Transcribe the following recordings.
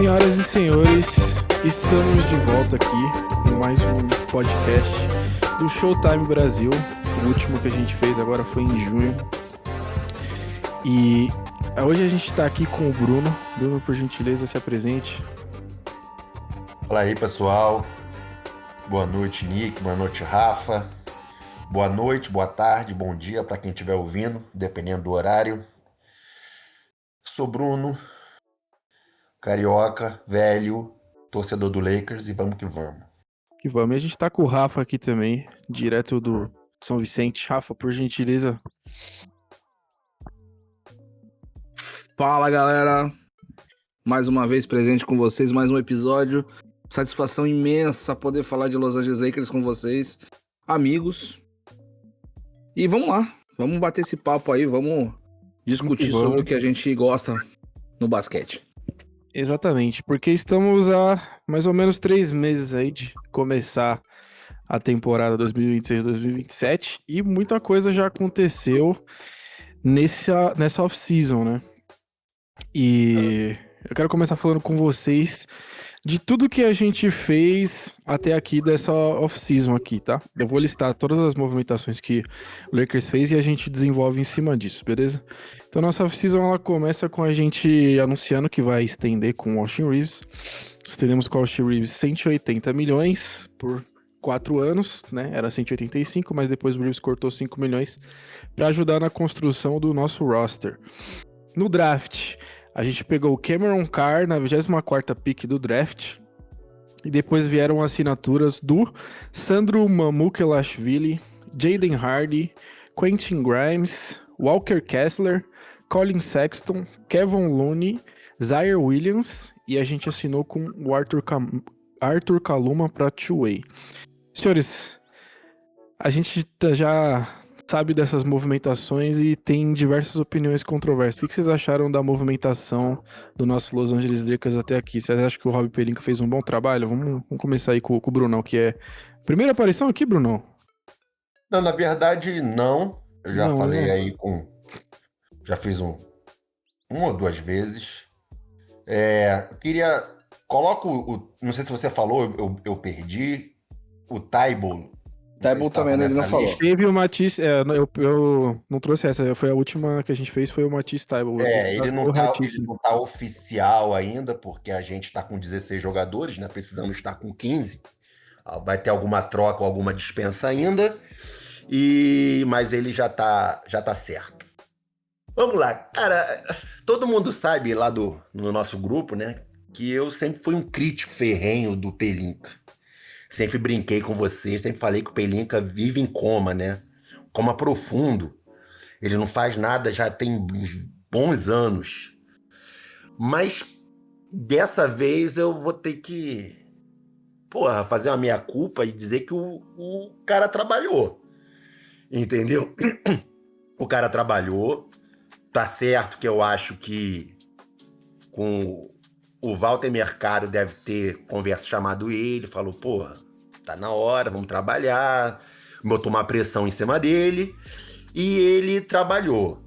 Senhoras e senhores, estamos de volta aqui com mais um podcast do Showtime Brasil. O último que a gente fez agora foi em junho. E hoje a gente está aqui com o Bruno. Bruno, por gentileza, se apresente. Fala aí, pessoal. Boa noite, Nick. Boa noite, Rafa. Boa noite, boa tarde, bom dia para quem estiver ouvindo, dependendo do horário. Sou Bruno, carioca, velho, torcedor do Lakers, e vamos que vamos. Que vamos. E a gente tá com o Rafa aqui também, direto do São Vicente. Rafa, por gentileza. Fala, galera. Mais uma vez presente com vocês, mais um episódio. Satisfação imensa poder falar de Los Angeles Lakers com vocês, amigos. E vamos lá, vamos bater esse papo aí, vamos discutir sobre o que a gente gosta no basquete. Exatamente, porque estamos há mais ou menos 3 meses aí de começar a temporada 2026-2027 e muita coisa já aconteceu nessa off-season, né? E eu quero começar falando com vocês de tudo que a gente fez até aqui dessa off-season aqui, tá? Eu vou listar todas as movimentações que o Lakers fez e a gente desenvolve em cima disso, beleza? Então nossa off-season ela começa com a gente anunciando que vai estender com o Austin Reaves. Estendemos com o Austin Reaves 180 milhões por 4 anos, né? Era 185, mas depois o Reaves cortou 5 milhões para ajudar na construção do nosso roster. No draft, a gente pegou o Cameron Carr na 24ª pick do draft. E depois vieram assinaturas do Sandro Mamukelashvili, Jaden Hardy, Quentin Grimes, Walker Kessler, Colin Sexton, Kevin Looney, Zaire Williams. E a gente assinou com o Arthur Kaluma para two-way. Senhores, a gente já sabe dessas movimentações e tem diversas opiniões controversas. O que vocês acharam da movimentação do nosso Los Angeles Lakers até aqui? Vocês acham que o Rob Pelinka fez um bom trabalho? Vamos começar aí com o Brunão, que é primeira aparição aqui, Brunão? Não, na verdade, não. Eu já falei aí com... Já fiz uma ou duas vezes. Queria... Coloca não sei se você falou, eu perdi. O Thybulle. Thybulle também ele não falou. Teve o Matisse, eu não trouxe essa, foi a última que a gente fez, foi o Matisse Thybulle. Ele não tá oficial ainda, porque a gente tá com 16 jogadores, né? Precisamos estar com 15. Vai ter alguma troca ou alguma dispensa ainda, mas ele já tá certo. Vamos lá, cara, todo mundo sabe lá no nosso grupo, né, que eu sempre fui um crítico ferrenho do Pelinka. Sempre brinquei com vocês, sempre falei que o Pelinka vive em coma, né? Coma profundo. Ele não faz nada, já tem uns bons anos. Mas dessa vez eu vou ter que, fazer uma meia-culpa e dizer que o cara trabalhou. Entendeu? O cara trabalhou. Tá certo que eu acho que com o Walter Mercado deve ter chamado ele, falou, tá na hora, vamos trabalhar, botou uma pressão em cima dele, e ele trabalhou,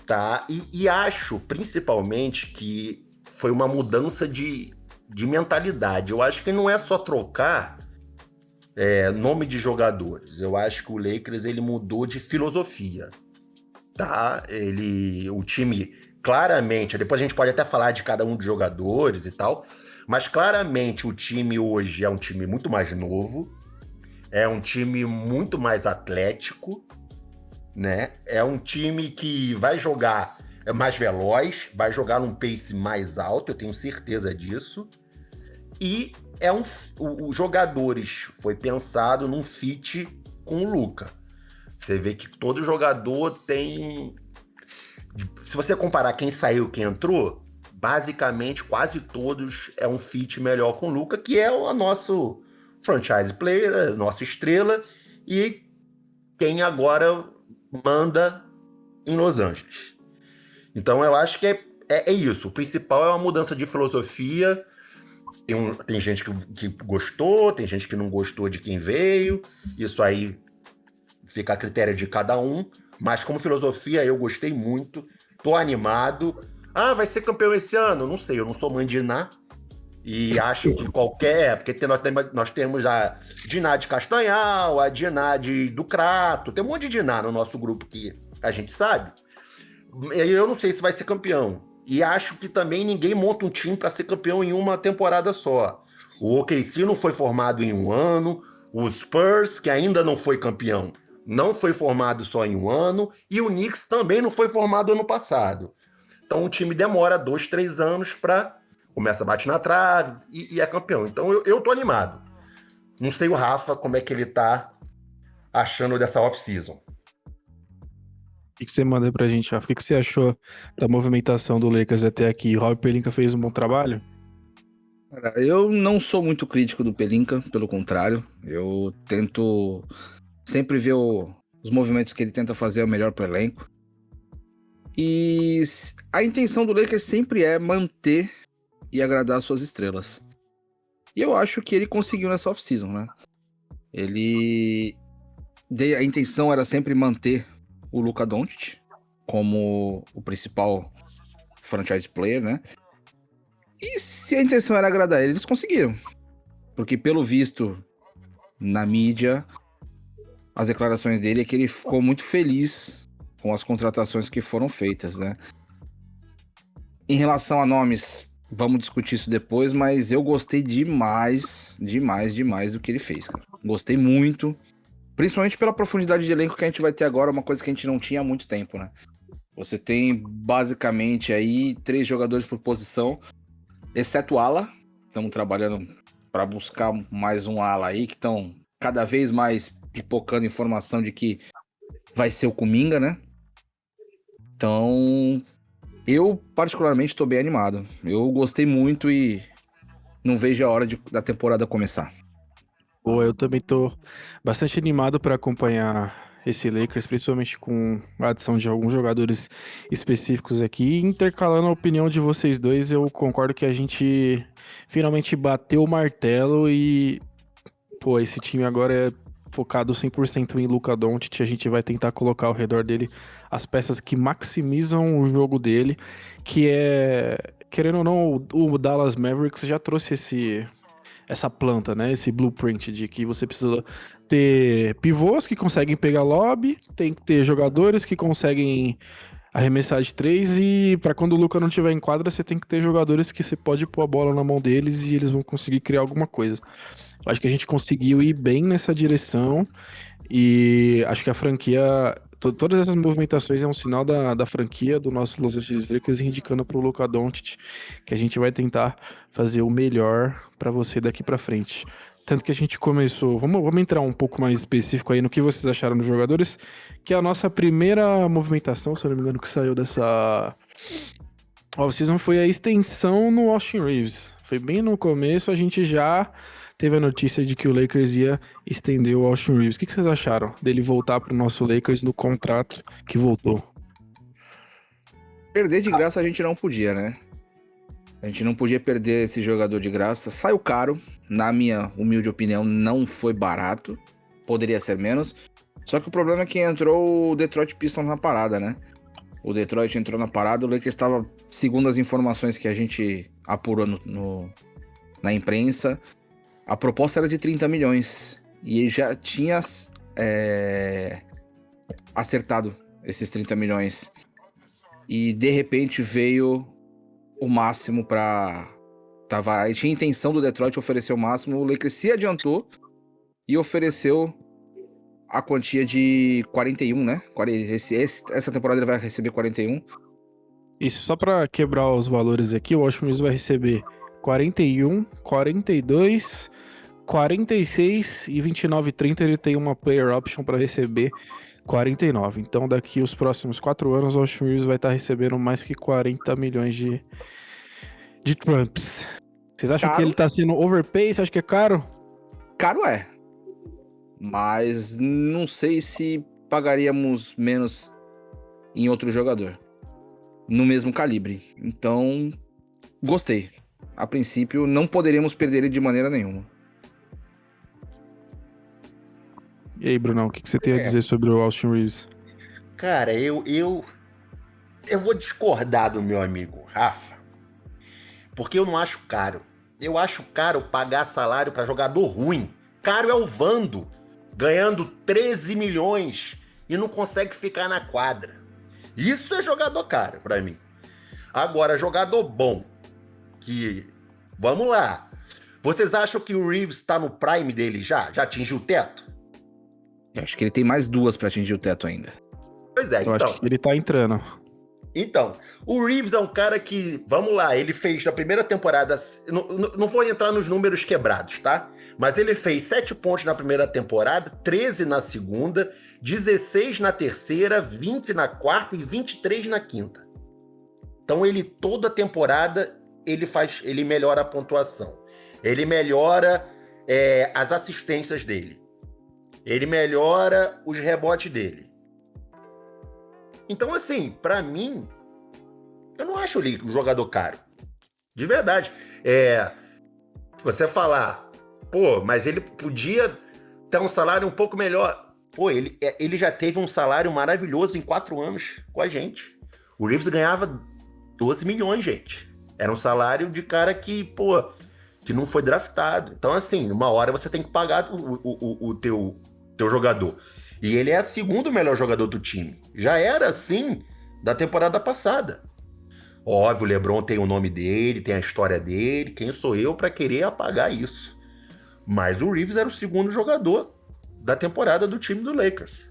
tá? E acho, principalmente, que foi uma mudança de mentalidade. Eu acho que não é só trocar nome de jogadores, eu acho que o Lakers ele mudou de filosofia, tá? O time... Claramente, depois a gente pode até falar de cada um dos jogadores e tal, mas claramente o time hoje é um time muito mais novo, é um time muito mais atlético, né? É um time que vai jogar mais veloz, vai jogar num pace mais alto, eu tenho certeza disso, e os jogadores foi pensado num fit com o Luka. Você vê que todo jogador tem... Se você comparar quem saiu e quem entrou, basicamente quase todos é um fit melhor com o Luka, que é o nosso franchise player, a nossa estrela, e quem agora manda em Los Angeles. Então eu acho que é isso. O principal é uma mudança de filosofia. Tem gente que gostou, tem gente que não gostou de quem veio. Isso aí fica a critério de cada um. Mas como filosofia, eu gostei muito. Tô animado. Vai ser campeão esse ano? Não sei, eu não sou mãe de Iná. E acho que porque nós temos a Diná de Castanhal, a Diná do Crato, tem um monte de Diná no nosso grupo que a gente sabe. Eu não sei se vai ser campeão. E acho que também ninguém monta um time para ser campeão em uma temporada só. O OKC não foi formado em um ano, o Spurs, que ainda não foi campeão, não foi formado só em um ano, e o Knicks também não foi formado ano passado. Então o time demora 2, 3 anos para começa a bater na trave e é campeão. Então eu tô animado. Não sei o Rafa como é que ele tá achando dessa off-season. O que você manda pra gente, Rafa? O que você achou da movimentação do Lakers até aqui? Rob Pelinka fez um bom trabalho? Cara, eu não sou muito crítico do Pelinka, pelo contrário. Eu tento sempre ver os movimentos que ele tenta fazer o melhor pro elenco. E a intenção do Lakers sempre é manter e agradar suas estrelas. E eu acho que ele conseguiu nessa off-season, né? A intenção era sempre manter o Luka Doncic como o principal franchise player, né? E se a intenção era agradar ele, eles conseguiram. Porque, pelo visto, na mídia, as declarações dele é que ele ficou muito feliz com as contratações que foram feitas, né? Em relação a nomes, vamos discutir isso depois, mas eu gostei demais do que ele fez, cara. Gostei muito, principalmente pela profundidade de elenco que a gente vai ter agora, uma coisa que a gente não tinha há muito tempo, né? Você tem basicamente aí 3 jogadores por posição, exceto o ala. Estamos trabalhando para buscar mais um ala aí, que estão cada vez mais pipocando informação de que vai ser o Kuminga, né? Então, eu particularmente estou bem animado. Eu gostei muito e não vejo a hora da temporada começar. Pô, eu também tô bastante animado para acompanhar esse Lakers, principalmente com a adição de alguns jogadores específicos aqui. Intercalando a opinião de vocês dois, eu concordo que a gente finalmente bateu o martelo e, pô, esse time agora é focado 100% em Luka Doncic. A gente vai tentar colocar ao redor dele as peças que maximizam o jogo dele, que é, querendo ou não, o Dallas Mavericks já trouxe essa planta, né? Esse blueprint de que você precisa ter pivôs que conseguem pegar lobby, tem que ter jogadores que conseguem arremessar de 3 e para quando o Luka não tiver em quadra, você tem que ter jogadores que você pode pôr a bola na mão deles e eles vão conseguir criar alguma coisa. Acho que a gente conseguiu ir bem nessa direção e acho que a franquia, todas essas movimentações é um sinal da franquia do nosso Los Angeles Lakers indicando pro Luka Doncic que a gente vai tentar fazer o melhor para você daqui para frente. Tanto que a gente começou, vamos entrar um pouco mais específico aí no que vocês acharam dos jogadores, que a nossa primeira movimentação, se eu não me engano, que saiu dessa off-season foi a extensão no Austin Reeves. Foi bem no começo, a gente já teve a notícia de que o Lakers ia estender o Austin Reeves. O que vocês acharam dele voltar pro nosso Lakers no contrato que voltou? Perder de graça a gente não podia, né? A gente não podia perder esse jogador de graça. Saiu caro, na minha humilde opinião, não foi barato. Poderia ser menos. Só que o problema é que entrou o Detroit Pistons na parada, né? O Detroit entrou na parada, o Lakers estava, segundo as informações que a gente apurou na imprensa, a proposta era de 30 milhões. E ele já tinha acertado esses 30 milhões. E de repente veio o máximo aí tinha intenção do Detroit oferecer o máximo, o Lakers se adiantou e ofereceu a quantia de 41, né? Essa temporada ele vai receber 41. Isso, só pra quebrar os valores aqui, o Austin Reeves vai receber 41, 42, 46 e 29,30 ele tem uma player option pra receber 49. Então daqui os próximos 4 anos o Austin Reeves vai estar recebendo mais que 40 milhões de Trumps. Vocês acham que ele tá sendo overpay? Você acha que é caro? Caro é. Mas não sei se pagaríamos menos em outro jogador. No mesmo calibre. Então, gostei. A princípio, não poderíamos perder ele de maneira nenhuma. E aí, Brunão, o que você tem a dizer sobre o Austin Reeves? Cara, eu vou discordar do meu amigo Rafa, porque eu não acho caro. eu acho caro pagar salário para jogador ruim. Caro é o Vando, ganhando 13 milhões e não consegue ficar na quadra. Isso é jogador caro para mim. Agora, jogador bom, que... Vamos lá. Vocês acham que o Reeves tá no prime dele já? Já atingiu o teto? Eu acho que ele tem mais 2 pra atingir o teto ainda. Pois é, Eu então. acho que ele tá entrando. Então, o Reeves é um cara que, vamos lá, ele fez na primeira temporada, não vou entrar nos números quebrados, tá? Mas ele fez 7 pontos na primeira temporada, 13 na segunda, 16 na terceira, 20 na quarta e 23 na quinta. Então ele, toda temporada, ele melhora a pontuação. Ele melhora as assistências dele. Ele melhora os rebotes dele. Então, assim, pra mim, eu não acho ele um jogador caro. De verdade. Você falar, pô, mas ele podia ter um salário um pouco melhor. Pô, ele já teve um salário maravilhoso em 4 anos com a gente. O Reeves ganhava 12 milhões, gente. Era um salário de cara que, pô, que não foi draftado. Então, assim, uma hora você tem que pagar o teu jogador. E ele é o segundo melhor jogador do time. Já era assim da temporada passada. Óbvio, o LeBron tem o nome dele, tem a história dele. Quem sou eu para querer apagar isso? Mas o Reeves era o segundo jogador da temporada do time do Lakers.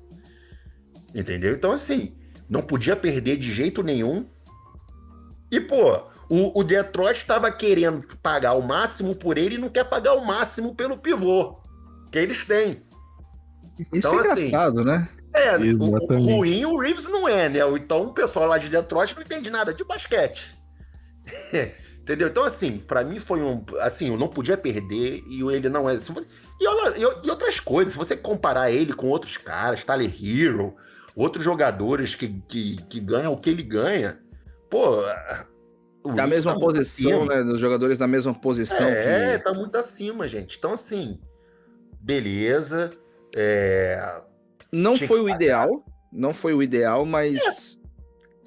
Entendeu? Então, assim, não podia perder de jeito nenhum. E, pô, o Detroit estava querendo pagar o máximo por ele e não quer pagar o máximo pelo pivô que eles têm. Isso Então, é engraçado, né? O ruim o Reeves não é, né? Então o pessoal lá de Detroit não entende nada de basquete. Entendeu? Então, assim, pra mim foi assim, eu não podia perder e ele não é... E outras coisas, se você comparar ele com outros caras, Tyler Hero, outros jogadores que ganham o que ele ganha, pô... Da mesma posição, né? Dos jogadores da mesma posição. Tá muito acima, gente. Então, assim, beleza... Não foi o ideal. Não foi o ideal, mas...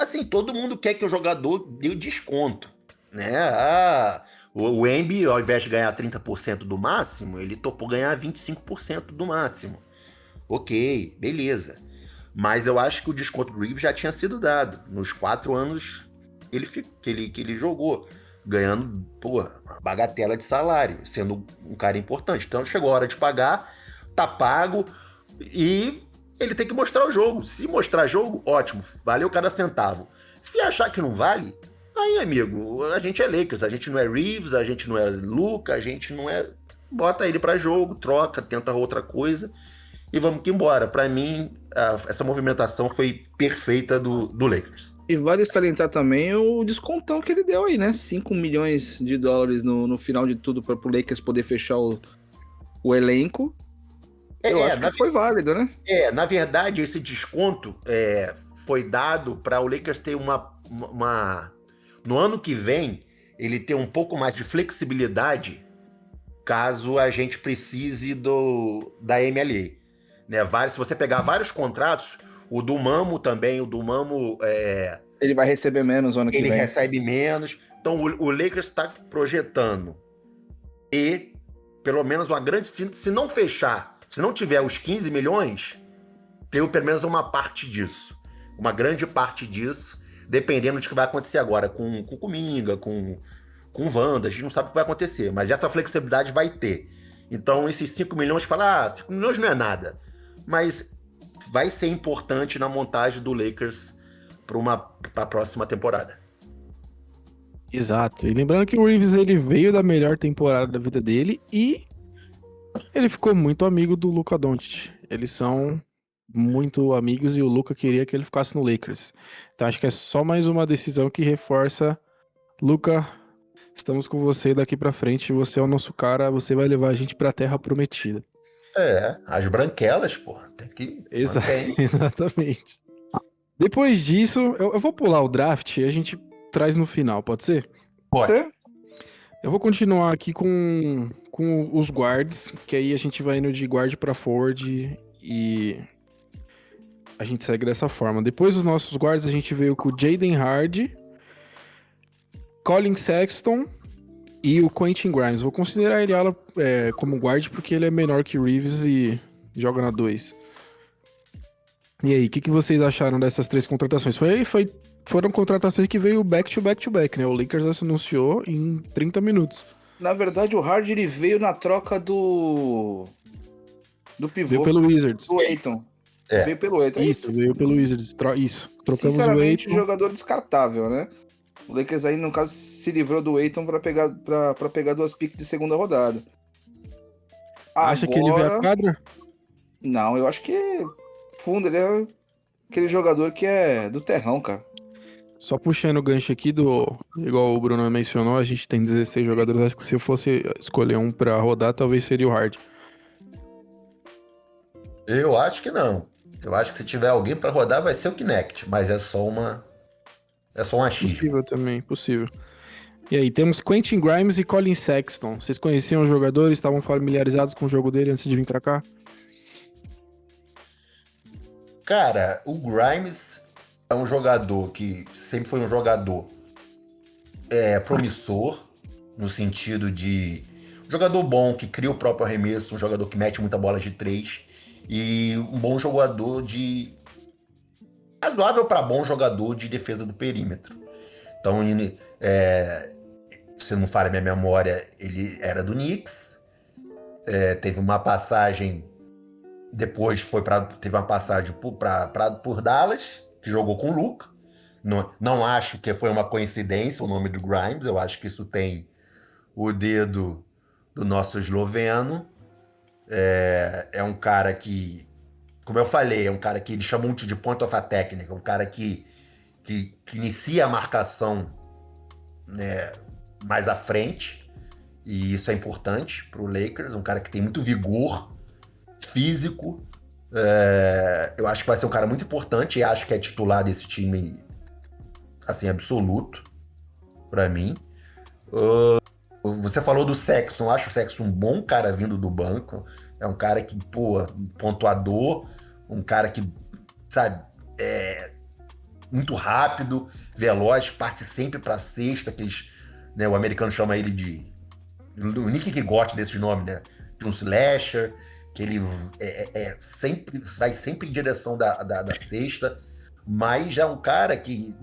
Assim, todo mundo quer que o jogador dê desconto, né? O Embi, ao invés de ganhar 30% do máximo, ele topou ganhar 25% do máximo. Ok, beleza. Mas eu acho que o desconto do Reeves já tinha sido dado. Nos 4 anos que ele jogou, ganhando, uma bagatela de salário, sendo um cara importante. Então chegou a hora de pagar, tá pago e ele tem que mostrar o jogo. Se mostrar jogo, ótimo, valeu cada centavo. Se achar que não vale, aí, amigo, a gente é Lakers, a gente não é Reeves, a gente não é Luka, a gente não é... Bota ele pra jogo, troca, tenta outra coisa e vamos que embora. Pra mim, essa movimentação foi perfeita do Lakers. E vale salientar também o descontão que ele deu aí, né? 5 milhões de dólares no final de tudo para o Lakers poder fechar o elenco. Eu acho que foi válido, né? Na verdade, esse desconto foi dado para o Lakers ter uma... No ano que vem, ele ter um pouco mais de flexibilidade caso a gente precise da MLA. Né? Se você pegar vários contratos, o do Mamo também, ele vai receber menos no ano que vem. Ele recebe menos. Então, o Lakers está projetando pelo menos uma grande... Se não fechar, se não tiver os 15 milhões, tem pelo menos uma parte disso. Uma grande parte disso, dependendo de que vai acontecer agora com o Kuminga, com o Wanda, a gente não sabe o que vai acontecer, mas essa flexibilidade vai ter. Então, esses 5 milhões, 5 milhões não é nada, mas vai ser importante na montagem do Lakers para a próxima temporada. Exato. E lembrando que o Reeves, ele veio da melhor temporada da vida dele e ele ficou muito amigo do Luka Doncic. Eles são muito amigos e o Luka queria que ele ficasse no Lakers. Então acho que é só mais uma decisão que reforça: Luka, estamos com você daqui pra frente, você é o nosso cara, você vai levar a gente pra Terra Prometida. As branquelas, porra, tem que... Exatamente. Depois disso, eu vou pular o draft e a gente traz no final, pode ser? Pode. Eu vou continuar aqui com os guards, que aí a gente vai indo de guard pra forward e a gente segue dessa forma. Depois dos nossos guards, a gente veio com o Jaden Hardy, Colin Sexton e o Quentin Grimes. Vou considerar ele ala como guard porque ele é menor que o Reeves e joga na 2. E aí, o que vocês acharam dessas 3 contratações? Foram contratações que veio back to back to back, né? O Lakers anunciou em 30 minutos. Na verdade, o Hardy ele veio na troca do pivô. Veio pelo Wizards. Do Ayton. É. Veio pelo Ayton. Isso, veio pelo Wizards. Isso. Trocamos Sinceramente, o Ayton. jogador descartável, né? O Lakers aí, no caso, se livrou do Ayton pra pegar 2 piques de segunda rodada. Acha que ele veio a quadra? Não, eu acho que fundo, ele é aquele jogador que é do terrão, cara. Só puxando o gancho aqui igual o Bruno mencionou, a gente tem 16 jogadores. Acho que se eu fosse escolher um pra rodar, talvez seria o Hardy. Eu acho que não. Eu acho que se tiver alguém pra rodar, vai ser o Kinect, mas é só um achismo. Possível também, possível. E aí, temos Quentin Grimes e Colin Sexton. Vocês conheciam os jogadores? Estavam familiarizados com o jogo dele antes de vir pra cá? Cara, o Grimes é um jogador que sempre foi um jogador promissor, no sentido de um jogador bom, que cria o próprio arremesso, um jogador que mete muita bola de 3 e um bom jogador razoável para bom jogador de defesa do perímetro. Então, se não falha a minha memória, ele era do Knicks, teve uma passagem, depois teve uma passagem por Dallas, que jogou com o Luka. Não acho que foi uma coincidência o nome do Grimes, eu acho que isso tem o dedo do nosso esloveno. É um cara que, como eu falei, é um cara que ele chama muito de point of attack, né? Um cara que inicia a marcação, né, mais à frente, e isso é importante para o Lakers, um cara que tem muito vigor físico. Eu acho que vai ser um cara muito importante e acho que é titular desse time, assim, absoluto, para mim. Você falou do Sexton, eu acho o Sexton um bom cara vindo do banco, é um cara que, pontuador, um cara que, sabe, muito rápido, veloz, parte sempre pra cesta, né, o americano chama ele de... O Nick que gosta desses nomes, né? De um slasher, que ele vai sempre em direção da cesta, mas já é um cara que...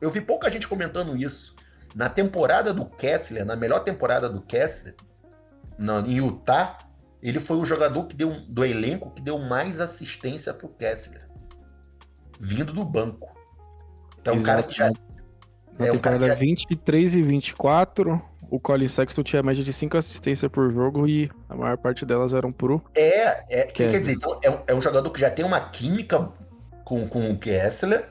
eu vi pouca gente comentando isso. Na temporada do Kessler, na melhor temporada do Kessler, em Utah, ele foi o jogador do elenco que deu mais assistência pro Kessler, vindo do banco. Então, um cara que já... Na temporada 23 e 24, o Colin Sexton tinha média de 5 assistências por jogo e a maior parte delas eram pro... Quer dizer, então, é um jogador que já tem uma química com o Kessler.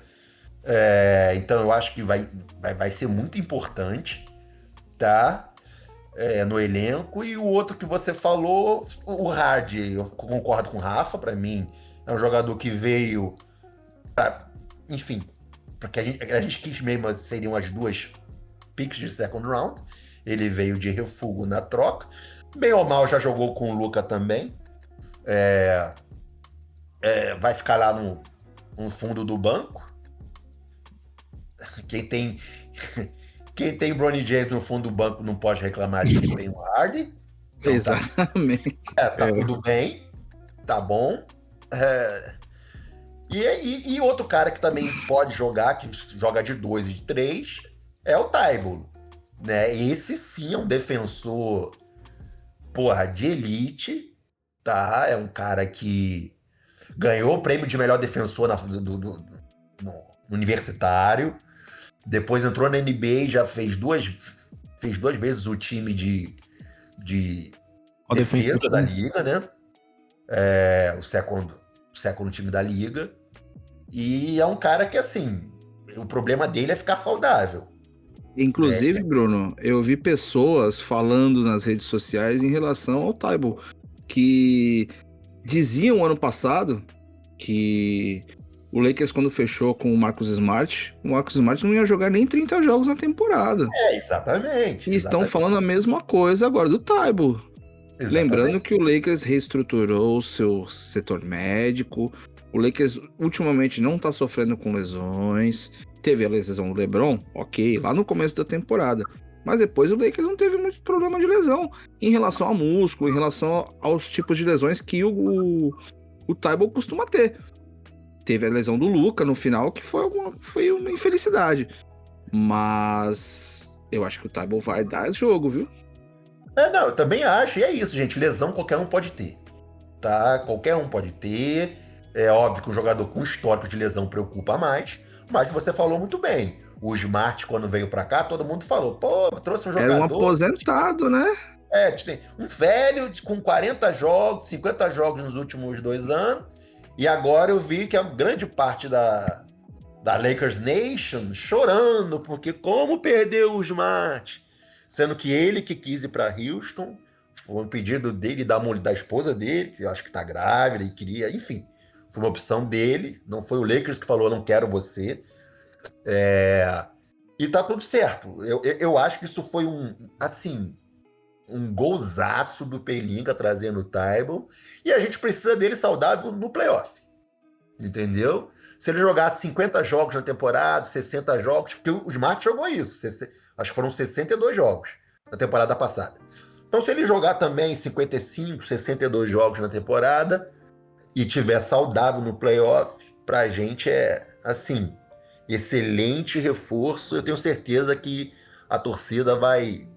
Então eu acho que vai ser muito importante, tá? No elenco. E o outro que você falou, o Hardy, eu concordo com o Rafa, pra mim é um jogador que veio enfim, porque a gente quis mesmo, seriam as 2 picks de second round. Ele veio de refúgio na troca, bem ou mal já jogou com o Luka também, vai ficar lá no fundo do banco. Quem tem Bronny James no fundo do banco não pode reclamar de quem tem o Hardy. Então, exatamente. Tá tudo bem, tá bom. E outro cara que também pode jogar, que joga de 2 e de 3, é o Thybulle, né? Esse sim é um defensor, de elite, tá? É um cara que ganhou o prêmio de melhor defensor no universitário. Depois entrou na NBA e já fez 2 vezes o time de defesa da liga, né? O segundo time da liga. E é um cara que, assim, o problema dele é ficar saudável. Inclusive, Bruno, eu vi pessoas falando nas redes sociais em relação ao Thybulle, que diziam ano passado que o Lakers, quando fechou com o Marcus Smart não ia jogar nem 30 jogos na temporada. Exatamente. E estão falando a mesma coisa agora do Thybulle. Lembrando que o Lakers reestruturou o seu setor médico. O Lakers ultimamente não tá sofrendo com lesões. Teve a lesão do LeBron, ok, lá no começo da temporada. Mas depois o Lakers não teve muito problema de lesão em relação ao músculo, em relação aos tipos de lesões que o Thybulle costuma ter. Teve a lesão do Luka no final, que foi uma infelicidade. Mas eu acho que o Thybulle vai dar jogo, viu? Não, eu também acho. E é isso, gente. Lesão qualquer um pode ter. Tá? Qualquer um pode ter. É óbvio que um jogador com histórico de lesão preocupa mais. Mas você falou muito bem. O Smart, quando veio pra cá, todo mundo falou, pô, trouxe um jogador... Era um aposentado, né? Tem um velho com 40 jogos, 50 jogos nos últimos 2 anos. E agora eu vi que a grande parte da Lakers Nation chorando, porque como perdeu o Smart? Sendo que ele que quis ir pra Houston, foi um pedido dele, da esposa dele, que eu acho que tá grávida e queria, enfim. Foi uma opção dele, não foi o Lakers que falou, não quero você. E tá tudo certo. Eu acho que isso foi um golzaço do Pelinka trazendo o Thybulle. E a gente precisa dele saudável no playoff. Entendeu? Se ele jogar 50 jogos na temporada, 60 jogos, porque o Smart jogou isso. Acho que foram 62 jogos na temporada passada. Então, se ele jogar também 55, 62 jogos na temporada e tiver saudável no playoff, pra gente é, excelente reforço. Eu tenho certeza que a torcida vai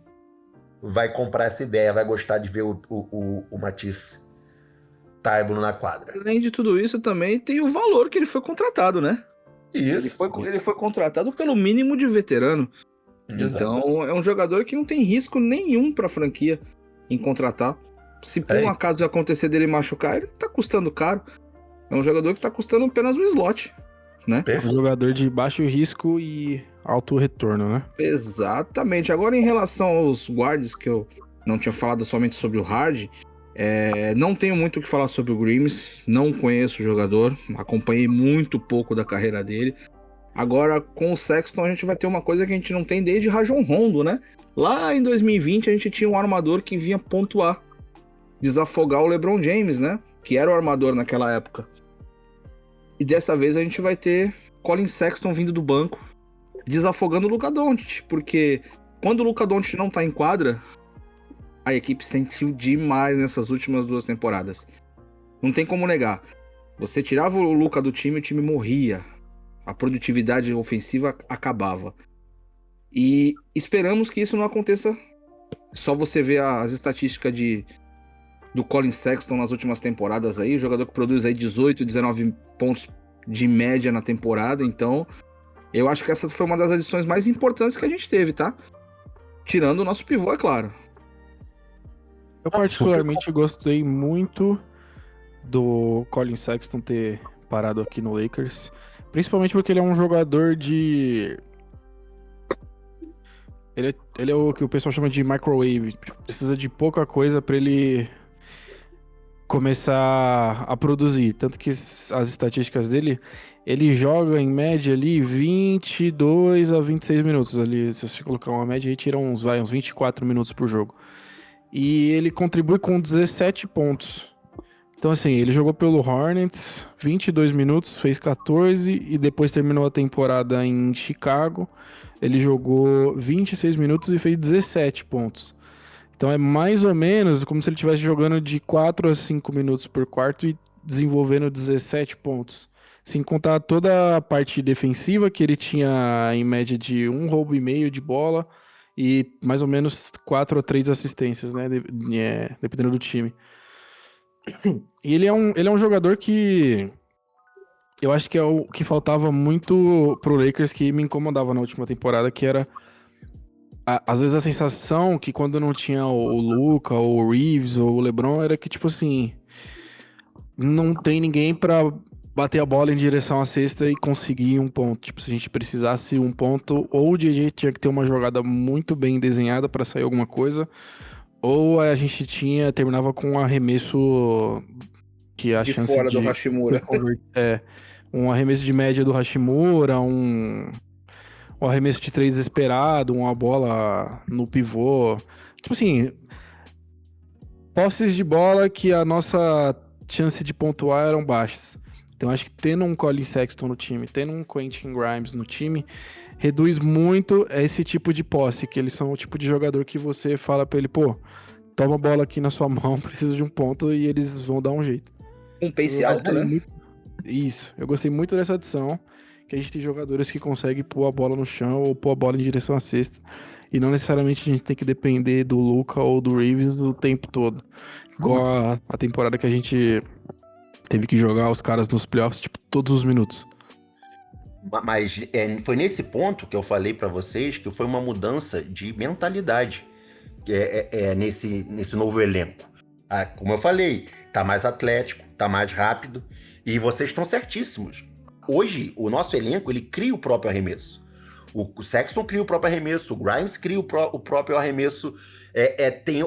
comprar essa ideia, vai gostar de ver o Matisse Thybulle na quadra. Além de tudo isso, também tem o valor que ele foi contratado, né? Isso. Ele foi contratado pelo mínimo de veterano. Exato. Então, é um jogador que não tem risco nenhum pra franquia em contratar. Se por um acaso acontecer dele machucar, ele tá custando caro. É um jogador que tá custando apenas um slot, né? Um jogador de baixo risco e alto retorno, né? Exatamente. Agora, em relação aos guards, que eu não tinha falado somente sobre o Hard, não tenho muito o que falar sobre o Grimes, não conheço o jogador, acompanhei muito pouco da carreira dele. Agora, com o Sexton, a gente vai ter uma coisa que a gente não tem desde Rajon Rondo, né? Lá em 2020, a gente tinha um armador que vinha pontuar, desafogar o LeBron James, né? Que era o armador naquela época. E dessa vez a gente vai ter Colin Sexton vindo do banco, desafogando o Luka Doncic, porque quando o Luka Doncic não tá em quadra, a equipe sentiu demais nessas últimas 2 temporadas. Não tem como negar. Você tirava o Luka do time, o time morria. A produtividade ofensiva acabava. E esperamos que isso não aconteça. Só você ver as estatísticas do Colin Sexton nas últimas temporadas aí, o jogador que produz aí 18, 19 pontos de média na temporada. Então, eu acho que essa foi uma das adições mais importantes que a gente teve, tá? Tirando o nosso pivô, é claro. Eu particularmente gostei muito do Colin Sexton ter parado aqui no Lakers, principalmente porque ele é um jogador de... Ele é o que o pessoal chama de microwave, precisa de pouca coisa para ele começar a produzir, tanto que as estatísticas dele, ele joga em média ali 22 a 26 minutos ali, se você colocar uma média aí, tira uns 24 minutos por jogo. E ele contribui com 17 pontos. Então, assim, ele jogou pelo Hornets, 22 minutos, fez 14 e depois terminou a temporada em Chicago. Ele jogou 26 minutos e fez 17 pontos. Então é mais ou menos como se ele estivesse jogando de 4 a 5 minutos por quarto e desenvolvendo 17 pontos. Sem contar toda a parte defensiva que ele tinha em média de 1 roubo e meio de bola e mais ou menos 4 a 3 assistências, né? Dependendo do time. E ele é um jogador que eu acho que é o que faltava muito pro Lakers, que me incomodava na última temporada, que era às vezes a sensação que quando não tinha o Luka, ou o Reeves, ou o LeBron, era que tipo assim, não tem ninguém pra bater a bola em direção à cesta e conseguir um ponto. Tipo, se a gente precisasse um ponto, ou o DJ tinha que ter uma jogada muito bem desenhada pra sair alguma coisa, ou a gente terminava com um arremesso que a de chance fora do Hashimura. Um arremesso de média do Hashimura, um arremesso de 3 desesperado, uma bola no pivô. Tipo assim, posses de bola que a nossa chance de pontuar eram baixas. Então acho que tendo um Colin Sexton no time, tendo um Quentin Grimes no time, reduz muito esse tipo de posse, que eles são o tipo de jogador que você fala pra ele, pô, toma a bola aqui na sua mão, preciso de um ponto, e eles vão dar um jeito. Um pace Eu alto, gostei né? muito- Isso, eu gostei muito dessa adição, que a gente tem jogadores que conseguem pôr a bola no chão ou pôr a bola em direção à cesta. E não necessariamente a gente tem que depender do Luka ou do Reeves o tempo todo. Igual a temporada que a gente teve que jogar os caras nos playoffs, tipo, todos os minutos. Mas foi nesse ponto que eu falei pra vocês que foi uma mudança de mentalidade nesse novo elenco. Como eu falei, tá mais atlético, tá mais rápido, e vocês estão certíssimos. Hoje, o nosso elenco, ele cria o próprio arremesso. O Sexton cria o próprio arremesso, o Grimes cria o próprio arremesso, tem,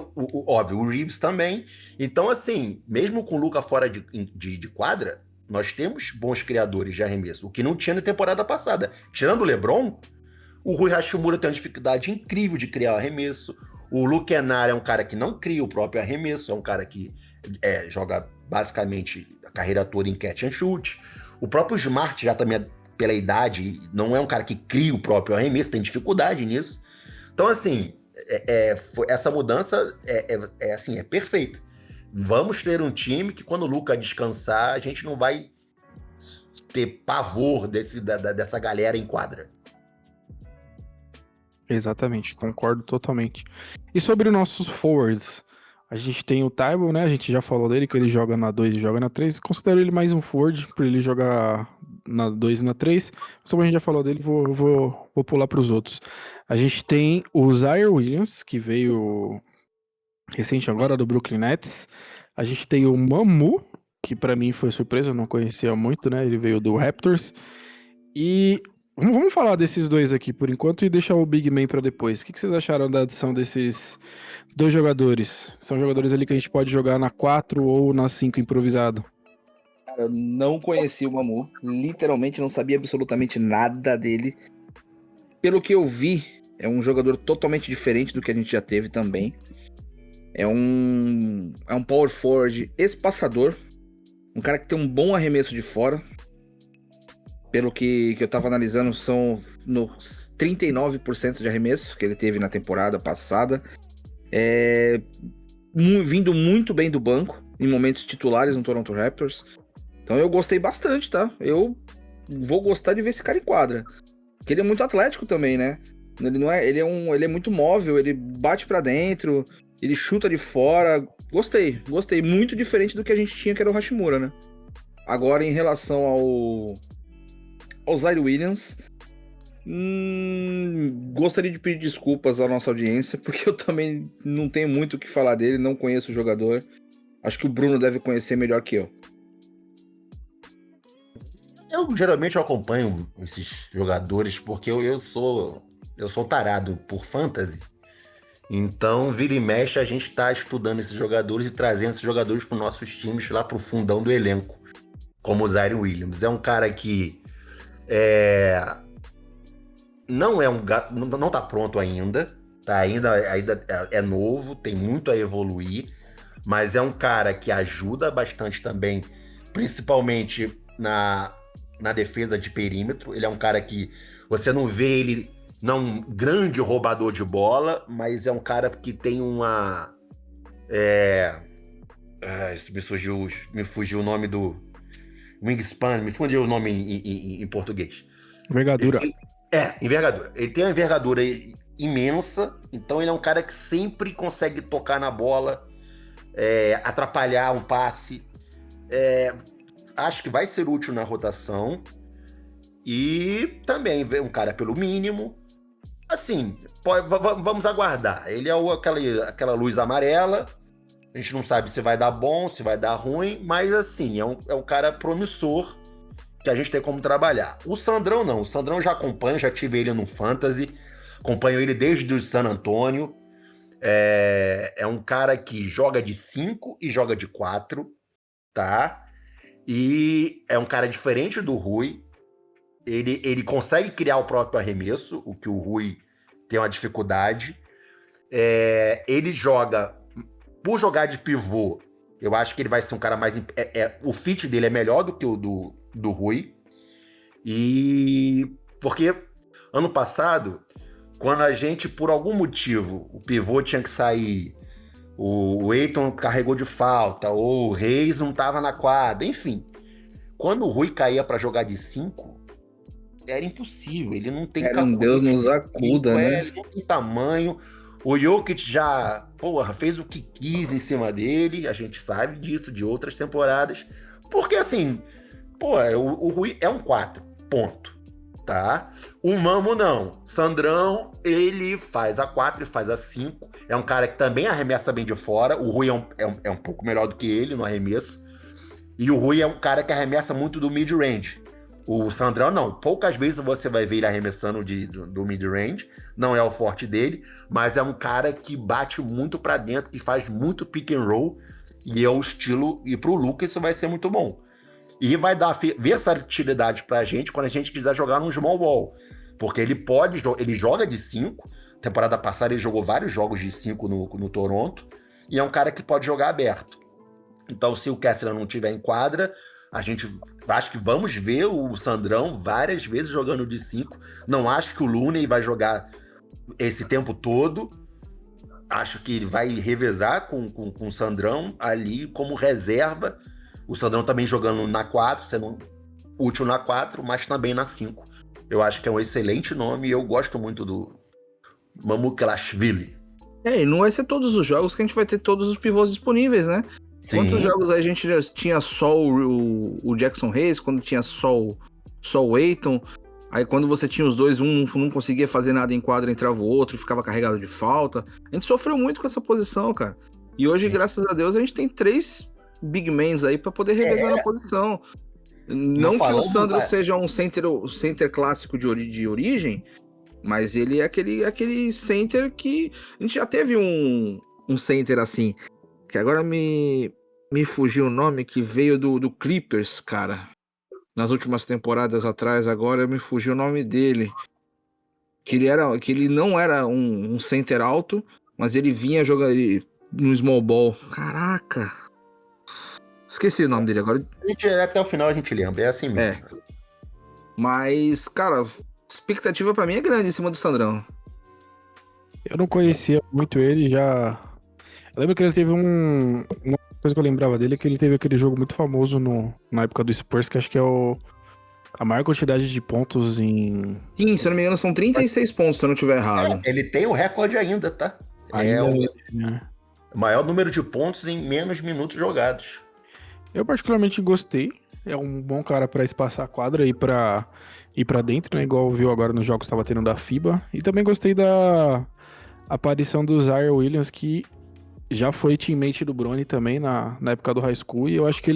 óbvio, o Reeves também. Então, assim, mesmo com o Luka fora de quadra, nós temos bons criadores de arremesso, o que não tinha na temporada passada. Tirando o LeBron, o Rui Hachimura tem uma dificuldade incrível de criar arremesso. O Luke Kennard é um cara que não cria o próprio arremesso, é um cara que joga basicamente a carreira toda em catch and shoot. O próprio Smart já também, pela idade, não é um cara que cria o próprio arremesso, tem dificuldade nisso. Então, assim, essa mudança é perfeita. Vamos ter um time que, quando o Luka descansar, a gente não vai ter pavor dessa galera em quadra. Exatamente, concordo totalmente. E sobre os nossos forwards, a gente tem o Tybalt, né? A gente já falou dele, que ele joga na 2 e joga na 3. Considero ele mais um forward, por ele jogar na 2 e na 3. Mas como a gente já falou dele, vou pular para os outros. A gente tem o Zion Williams, que veio recente agora do Brooklyn Nets. A gente tem o Mamu, que para mim foi surpresa, eu não conhecia muito, né? Ele veio do Raptors. E vamos falar desses dois aqui por enquanto e deixar o Big Man para depois. O que vocês acharam da adição desses dois jogadores? São jogadores ali que a gente pode jogar na 4 ou na 5 improvisado. Cara, eu não conheci o Mamu, literalmente não sabia absolutamente nada dele. Pelo que eu vi, é um jogador totalmente diferente do que a gente já teve também. É um power forward espaçador, um cara que tem um bom arremesso de fora. Pelo que eu tava analisando, são nos 39% de arremesso que ele teve na temporada passada. Vindo muito bem do banco, em momentos titulares no Toronto Raptors. Então eu gostei bastante, tá? Eu vou gostar de ver esse cara em quadra. Porque ele é muito atlético também, né? Ele é muito móvel, ele bate pra dentro, ele chuta de fora. Gostei. Muito diferente do que a gente tinha, que era o Hachimura, né? Agora, em relação ao Zion Williams, gostaria de pedir desculpas à nossa audiência, porque eu também não tenho muito o que falar dele, não conheço o jogador. Acho que o Bruno deve conhecer melhor que eu. Eu geralmente acompanho esses jogadores porque eu sou tarado por fantasy. Então, vira e mexe, a gente tá estudando esses jogadores e trazendo esses jogadores para os nossos times lá pro fundão do elenco. Como o Zion Williams. É um cara que não tá pronto ainda, tá? Ainda é novo, tem muito a evoluir, mas é um cara que ajuda bastante também, principalmente na defesa de perímetro. Ele é um cara que você não vê ele não um grande roubador de bola, mas é um cara que tem uma me fugiu o nome do wingspan, me fugiu o nome em português. Envergadura. Envergadura. Ele tem uma envergadura imensa, então ele é um cara que sempre consegue tocar na bola, atrapalhar um passe. Acho que vai ser útil na rotação. E também vem um cara pelo mínimo. Assim, vamos aguardar. Ele é aquela luz amarela. A gente não sabe se vai dar bom, se vai dar ruim, mas assim, é um cara promissor que a gente tem como trabalhar. O Sandrão não. O Sandrão eu já acompanho, já tive ele no Fantasy. Acompanho ele desde o San Antonio. É um cara que joga de 5 e joga de 4, tá? E é um cara diferente do Rui. Ele consegue criar o próprio arremesso, o que o Rui tem uma dificuldade. Ele joga... Por jogar de pivô, eu acho que ele vai ser um cara mais... o fit dele é melhor do que o do Rui. E... Porque Ano passado, quando a gente, por algum motivo, o pivô tinha que sair, o Eiton carregou de falta, ou o Reis não estava na quadra, enfim. Quando o Rui caía para jogar de 5, era impossível. Ele não tem Era um Deus nos acuda, né? Ele não tem tamanho. O Jokic já, porra, fez o que quis em cima dele. A gente sabe disso de outras temporadas. Porque assim, pô, o Rui é um 4, ponto. Tá? O Mamo não. Sandrão, ele faz a 4 e faz a 5. É um cara que também arremessa bem de fora. O Rui é um pouco melhor do que ele no arremesso. E o Rui é um cara que arremessa muito do mid-range. O Sandrão, não. Poucas vezes você vai ver ele arremessando do mid-range. Não é o forte dele. Mas é um cara que bate muito pra dentro, que faz muito pick and roll. E é o estilo... E pro Luka isso vai ser muito bom. E vai dar versatilidade pra gente quando a gente quiser jogar num small ball. Porque ele joga de 5. Temporada passada ele jogou vários jogos de 5 no Toronto. E é um cara que pode jogar aberto. Então, se o Kessler não tiver em quadra, a gente acho que vamos ver o Sandrão várias vezes jogando de 5. Não acho que o Looney vai jogar esse tempo todo. Acho que ele vai revezar com o Sandrão ali como reserva. O Sandrão também jogando na 4, sendo útil na 4, mas também na 5. Eu acho que é um excelente nome e eu gosto muito do Mamukelashvili. E não vai ser todos os jogos que a gente vai ter todos os pivôs disponíveis, né? Sim. Quantos jogos a gente já tinha só o Jackson Hayes, quando tinha só o Eiton, aí quando você tinha os dois, um não conseguia fazer nada em quadra, entrava o outro, ficava carregado de falta. A gente sofreu muito com essa posição, cara. E hoje, Sim. graças a Deus, a gente tem 3 big mans aí pra poder revezar na posição. Não que o Sandro seja um center clássico de origem, mas ele é aquele center que... A gente já teve um center assim, que agora me fugiu o nome, que veio do Clippers, cara. Nas últimas temporadas atrás, agora me fugiu o nome dele. Que ele não era um center alto, mas ele vinha jogar no small ball. Caraca! Esqueci o nome dele agora. Até o final a gente lembra, é assim mesmo. Mas, cara, expectativa pra mim é grande em cima do Sandrão. Eu não conhecia muito ele, já... Eu lembro que ele teve uma coisa que eu lembrava dele, é que ele teve aquele jogo muito famoso na época do Spurs, que acho que é a maior quantidade de pontos em... Sim, se eu não me engano, são 36 pontos, se eu não estiver errado. Ele tem o recorde ainda, tá? É o maior número de pontos em menos minutos jogados. Eu particularmente gostei. É um bom cara pra espaçar a quadra e pra ir pra dentro, né? Igual viu agora nos jogos que estava tendo da FIBA. E também gostei da aparição do Zion Williams, que já foi teammate do Bronny também na época do high school. E eu acho que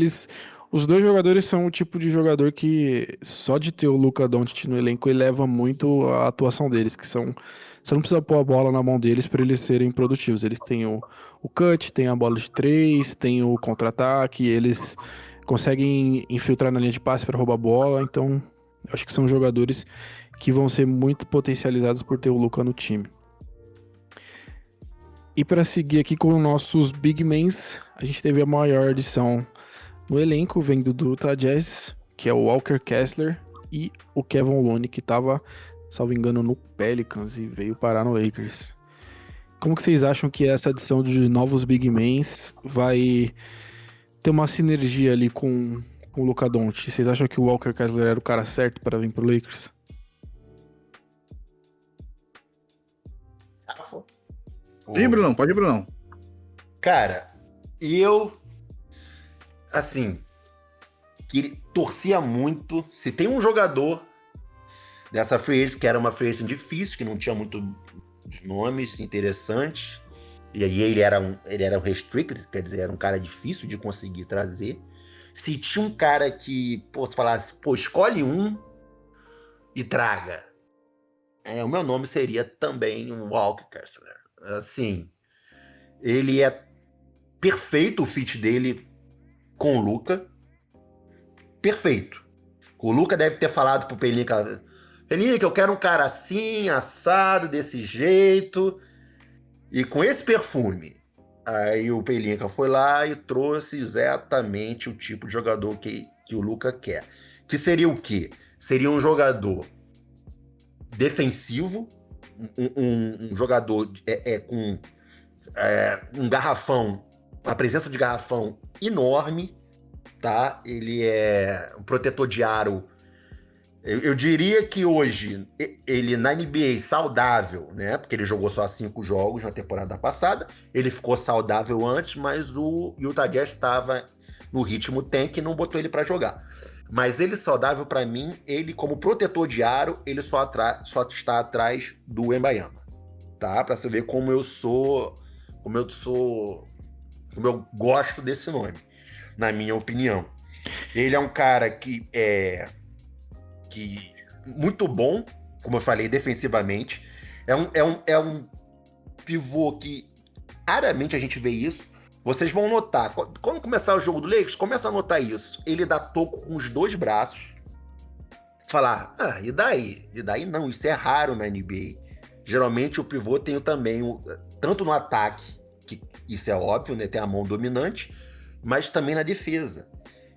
os dois jogadores são o tipo de jogador que só de ter o Luka Doncic no elenco eleva muito a atuação deles, que são... Você não precisa pôr a bola na mão deles para eles serem produtivos. Eles têm o cut, tem a bola de 3, tem o contra-ataque, eles conseguem infiltrar na linha de passe para roubar a bola. Então, eu acho que são jogadores que vão ser muito potencializados por ter o Luka no time. E para seguir aqui com os nossos Big Mans, a gente teve a maior adição no elenco, vindo do Utah Jazz, que é o Walker Kessler, e o Kevin Looney, que estava, salvo engano, no Pelicans e veio parar no Lakers. Como que vocês acham que essa adição de novos Big Mans vai ter uma sinergia ali com o Luka Doncic? Vocês acham que o Walker Kessler era o cara certo para vir pro Lakers? Pode ir, Brunão. Cara, eu... Assim... torcia muito... Se tem um jogador dessa free agency, que era uma free agency difícil, que não tinha muitos nomes interessantes, e aí ele era um restricted, quer dizer, era um cara difícil de conseguir trazer. Se tinha um cara que, se falasse, escolhe um e traga, o meu nome seria também o Walker Kessler. Assim, ele é perfeito o fit dele com o Luka. Perfeito. O Luka deve ter falado pro Pelinka, eu quero um cara assim, assado, desse jeito, e com esse perfume. Aí o Pelinka foi lá e trouxe exatamente o tipo de jogador que o Luka quer. Que seria o quê? Seria um jogador defensivo, um jogador com um garrafão, uma presença de garrafão enorme, tá? Ele é um protetor de aro. Eu diria que hoje, ele na NBA saudável, né? Porque ele jogou só 5 jogos na temporada passada. Ele ficou saudável antes, mas o Utah Jazz estava no ritmo tank e não botou ele para jogar. Mas ele saudável, para mim, ele como protetor de aro, ele só está atrás do Wembanyama, tá? Para você ver como eu gosto desse nome, na minha opinião. Ele é um cara que muito bom, como eu falei, defensivamente. É um pivô que raramente a gente vê isso. Vocês vão notar, quando começar o jogo do Lakers, começa a notar isso. Ele dá toco com os 2 braços. Falar, e daí? E daí não, isso é raro na NBA. Geralmente o pivô tem também, tanto no ataque, que isso é óbvio, né, tem a mão dominante, mas também na defesa.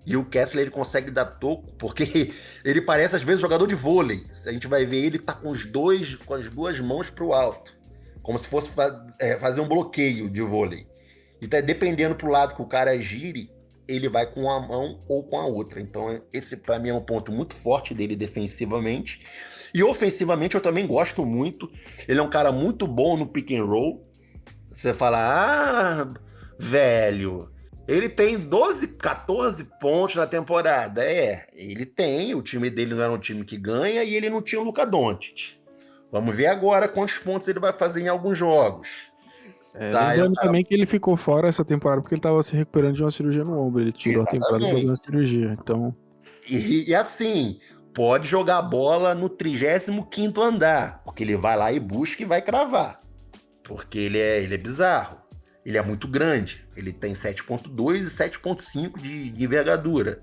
E o Kessler, ele consegue dar toco, porque ele parece, às vezes, jogador de vôlei. A gente vai ver ele tá com as 2 mãos pro alto. Como se fosse fazer um bloqueio de vôlei. E tá dependendo pro lado que o cara gire, ele vai com uma mão ou com a outra. Então, esse, pra mim, é um ponto muito forte dele defensivamente. E ofensivamente, eu também gosto muito. Ele é um cara muito bom no pick and roll. Você fala, velho... Ele tem 12, 14 pontos na temporada. Ele tem. O time dele não era um time que ganha e ele não tinha o Luka Doncic. Vamos ver agora quantos pontos ele vai fazer em alguns jogos. Lembrando também que ele ficou fora essa temporada porque ele estava se recuperando de uma cirurgia no ombro. Ele tirou a temporada por uma cirurgia. Então... E assim, pode jogar bola no 35º andar, porque ele vai lá e busca e vai cravar. Porque ele é bizarro. Ele é muito grande. Ele tem 7.2 e 7.5 de envergadura.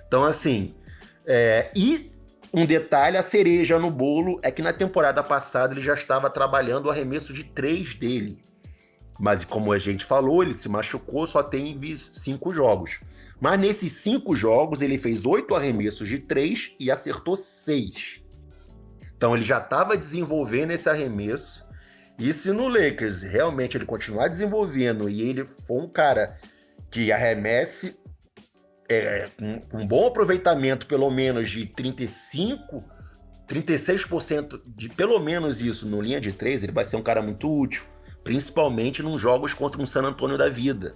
Então, assim... E um detalhe, a cereja no bolo, é que na temporada passada ele já estava trabalhando o arremesso de 3 dele. Mas, como a gente falou, ele se machucou, só tem 5 jogos. Mas nesses 5 jogos, ele fez 8 arremessos de 3 e acertou 6. Então, ele já estava desenvolvendo esse arremesso. E se no Lakers realmente ele continuar desenvolvendo e ele for um cara que arremesse com um bom aproveitamento, pelo menos de 36% de pelo menos isso no linha de 3, ele vai ser um cara muito útil, principalmente nos jogos contra um San Antonio da vida,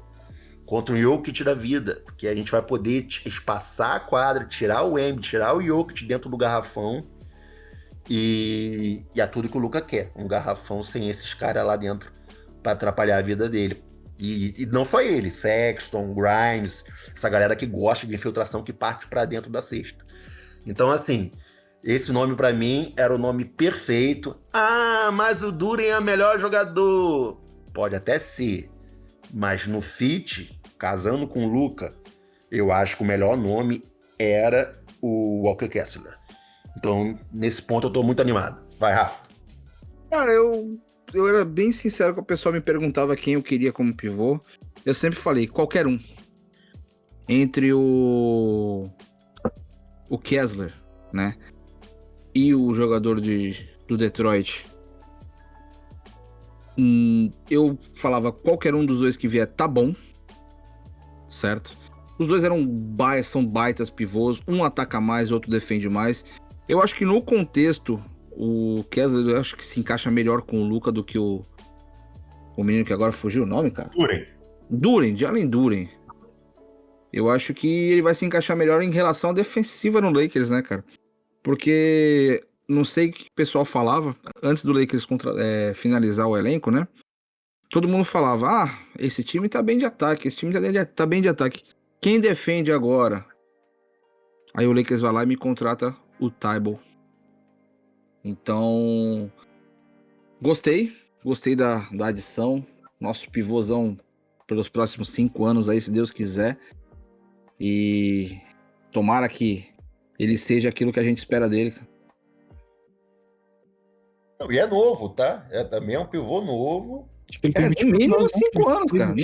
contra um Jokic da vida, porque a gente vai poder espaçar a quadra, tirar o Embiid, tirar o Jokic dentro do garrafão. E é tudo que o Luka quer, um garrafão sem esses caras lá dentro para atrapalhar a vida dele. E não só ele, Sexton, Grimes, essa galera que gosta de infiltração que parte para dentro da cesta. Então, assim, esse nome para mim era o nome perfeito. Mas o Duren é o melhor jogador. Pode até ser, mas no fit, casando com o Luka, eu acho que o melhor nome era o Walker Kessler. Então, nesse ponto, eu tô muito animado. Vai, Rafa. Cara, eu era bem sincero quando o pessoal me perguntava quem eu queria como pivô. Eu sempre falei, qualquer um. Entre o Kessler, né? E o jogador do Detroit. Eu falava, qualquer um dos dois que vier tá bom. Certo? Os dois são baitas pivôs. Um ataca mais, outro defende mais. Eu acho que no contexto, o Kessler eu acho que se encaixa melhor com o Luka do que o menino que agora fugiu o nome, cara. Jalen Duren. Eu acho que ele vai se encaixar melhor em relação à defensiva no Lakers, né, cara? Porque não sei o que o pessoal falava antes do Lakers finalizar o elenco, né? Todo mundo falava, esse time tá bem de ataque, esse time tá bem de ataque. Quem defende agora? Aí o Lakers vai lá e me contrata o Thybulle. Então, gostei da adição. Nosso pivôzão pelos próximos 5 anos aí, se Deus quiser. E tomara que ele seja aquilo que a gente espera dele. E é novo, tá? Também é um pivô novo. Acho que ele tem no mínimo 5 anos, cara.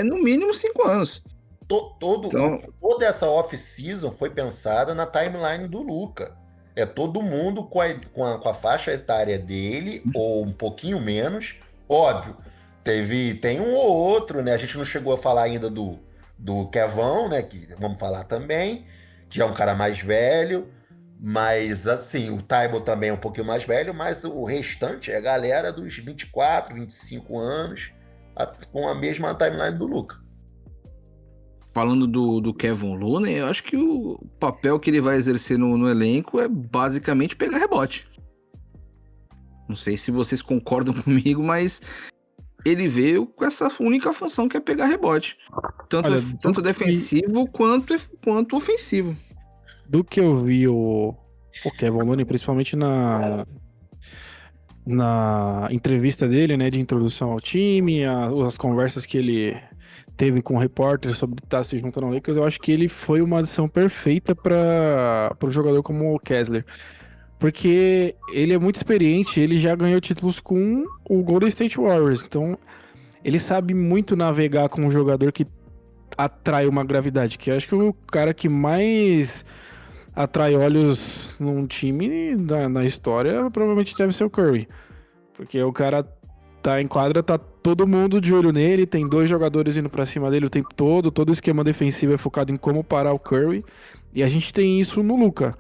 No mínimo 5 anos. Toda essa off-season foi pensada na timeline do Luka. é todo mundo com a faixa etária dele, ou um pouquinho menos. Óbvio, tem um ou outro, né? A gente não chegou a falar ainda do Kevão, né? Que vamos falar também, que é um cara mais velho. Mas, assim, o Taibo também é um pouquinho mais velho, mas o restante é a galera dos 24, 25 anos, com a mesma timeline do Luka. Falando do Kevin Looney, eu acho que o papel que ele vai exercer no elenco é basicamente pegar rebote. Não sei se vocês concordam comigo, mas ele veio com essa única função que é pegar rebote. Tanto defensivo quanto ofensivo. Do que eu vi o Kevin Looney, principalmente na entrevista dele, né, de introdução ao time, as conversas que ele teve com o repórter sobre estar se juntando ao Lakers, eu acho que ele foi uma adição perfeita para um jogador como o Kessler. Porque ele é muito experiente, ele já ganhou títulos com o Golden State Warriors, então ele sabe muito navegar com um jogador que atrai uma gravidade, que eu acho que o cara que mais atrai olhos num time na história provavelmente deve ser o Curry. Porque o cara tá em quadra, tá todo mundo de olho nele, tem 2 jogadores indo pra cima dele o tempo todo o esquema defensivo é focado em como parar o Curry, e a gente tem isso no Luka.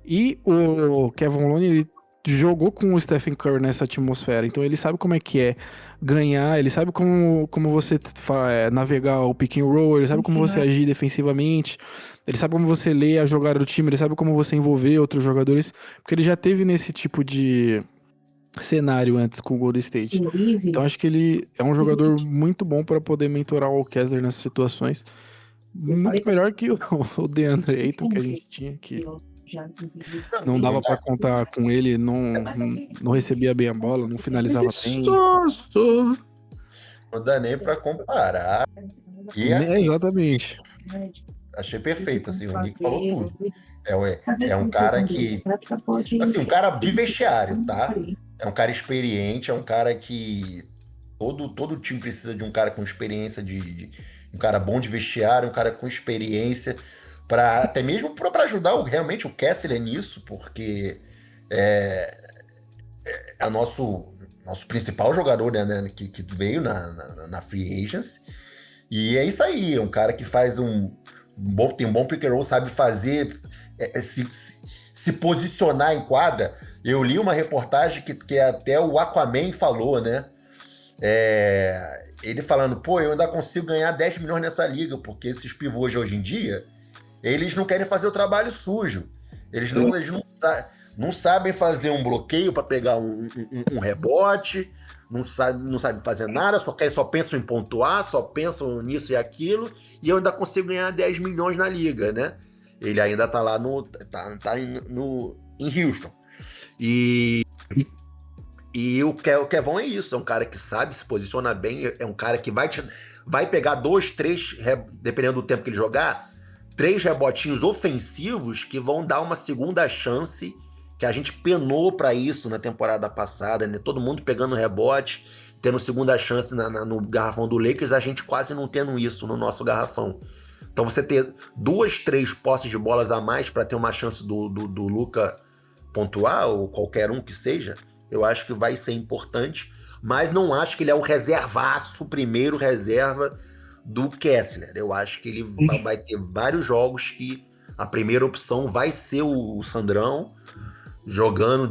E o Kevin Looney, ele jogou com o Stephen Curry nessa atmosfera, então ele sabe como é que é ganhar, ele sabe como você navegar o pick and roll, ele sabe como você agir defensivamente, ele sabe como você lê a jogada do time, ele sabe como você envolver outros jogadores, porque ele já teve nesse tipo de cenário antes com o Golden State. Então acho que ele é um jogador muito bom para poder mentorar o Kessler nessas situações. Muito melhor que o DeAndre Ayton que a gente tinha, que não dava para contar com ele, não recebia bem a bola, não finalizava bem. Não dá nem para comparar. E assim, exatamente. Achei perfeito, assim, o Nick falou tudo. É um cara que... Assim, um cara de vestiário, tá? É um cara experiente, é um cara que... Todo time precisa de um cara com experiência, um cara bom de vestiário, um cara com experiência, até mesmo para ajudar realmente o Kessler nisso, porque é o nosso principal jogador, né, que veio na Free Agency. E é isso aí, é um cara que faz tem um bom pick and roll, sabe fazer, se posicionar em quadra. Eu li uma reportagem que até o Aquaman falou, né? Ele falando, eu ainda consigo ganhar 10 milhões nessa liga, porque esses pivôs de hoje em dia, eles não querem fazer o trabalho sujo. Eles não sabem fazer um bloqueio para pegar um rebote, não sabe fazer nada, só pensam em pontuar, só pensam nisso e aquilo, e eu ainda consigo ganhar 10 milhões na liga, né? Ele ainda tá lá em Houston. E o Kevon é isso, é um cara que sabe se posiciona bem, é um cara que vai pegar 2, 3, dependendo do tempo que ele jogar, 3 rebotinhos ofensivos que vão dar uma segunda chance, que a gente penou para isso na temporada passada, né? Todo mundo pegando rebote, tendo segunda chance no garrafão do Lakers, a gente quase não tendo isso no nosso garrafão. Então você ter 2, 3 posses de bolas a mais para ter uma chance do Luka pontuar, ou qualquer um que seja, eu acho que vai ser importante, mas não acho que ele é o reservaço, o primeiro reserva do Kessler. Eu acho que ele vai ter vários jogos que a primeira opção vai ser o Sandrão, jogando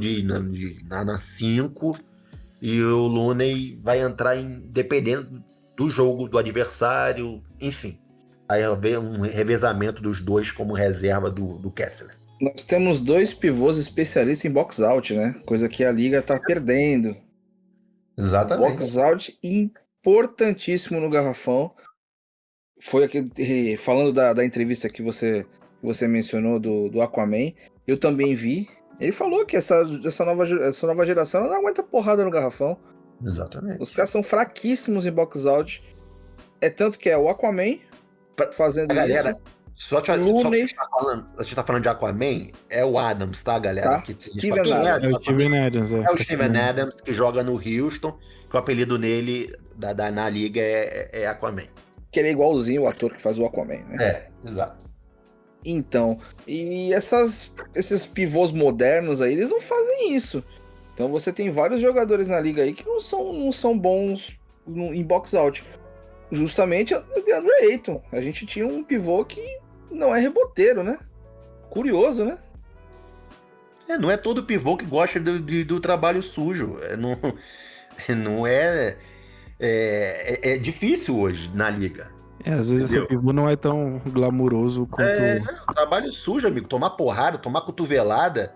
na 5, e o Looney vai entrar dependendo do jogo do adversário, enfim. Aí vai haver um revezamento dos dois como reserva do Kessler. Nós temos 2 pivôs especialistas em box-out, né? Coisa que a liga tá perdendo. Exatamente. Box-out importantíssimo no garrafão. Foi aqui, falando da entrevista que você mencionou do Aquaman, eu também vi. Ele falou que essa nova geração não aguenta porrada no garrafão. Exatamente. Os caras são fraquíssimos em box-out. É tanto que é o Aquaman fazendo galera, isso. Só que a gente tá falando de Aquaman, é o Adams, tá, galera? Tá. Steven Adams. É o Steven Adams, É o Steven Adams, que joga no Houston, que o apelido dele na liga é Aquaman. Que ele é igualzinho o ator que faz o Aquaman, né? Exato. Então, e esses pivôs modernos aí, eles não fazem isso. Então você tem vários jogadores na liga aí que não são bons em box-out. Justamente o DeAndre Ayton. A gente tinha um pivô que não é reboteiro, né? Curioso, né? Não é todo pivô que gosta do trabalho sujo. Não é, é difícil hoje na liga. Às vezes esse pivô não é tão glamuroso quanto... Trabalho sujo, amigo. Tomar porrada, tomar cotovelada,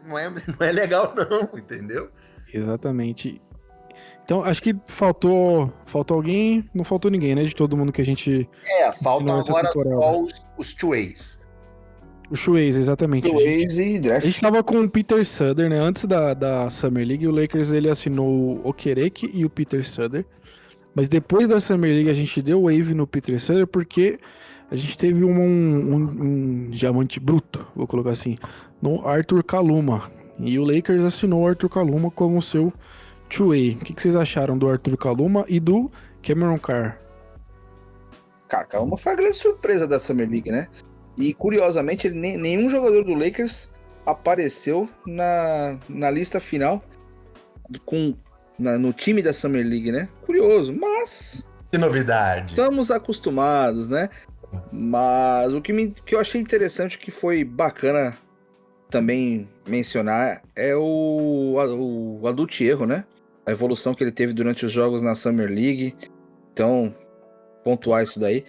não é legal não, entendeu? Exatamente. Então, acho que faltou alguém, não faltou ninguém, né? De todo mundo que a gente... Faltam agora só os two-ways. O Shoegaze, exatamente. Shoegaze e draft. A gente tava com o Peter Sutter, né? Antes da Summer League, o Lakers ele assinou o Okereke e o Peter Sutter. Mas depois da Summer League, a gente deu wave no Peter Sutter porque a gente teve um diamante bruto, vou colocar assim, no Arthur Kaluma. E o Lakers assinou o Arthur Kaluma como seu two-way. O que vocês acharam do Arthur Kaluma e do Cameron Carr? Cara, Kaluma foi a grande surpresa da Summer League, né? E curiosamente, nenhum jogador do Lakers apareceu na lista final no time da Summer League, né? Curioso, mas... Que novidade! Estamos acostumados, né? Mas o que eu achei interessante, que foi bacana também mencionar, é o Adult Erro, né? A evolução que ele teve durante os jogos na Summer League. Então, pontuar isso daí.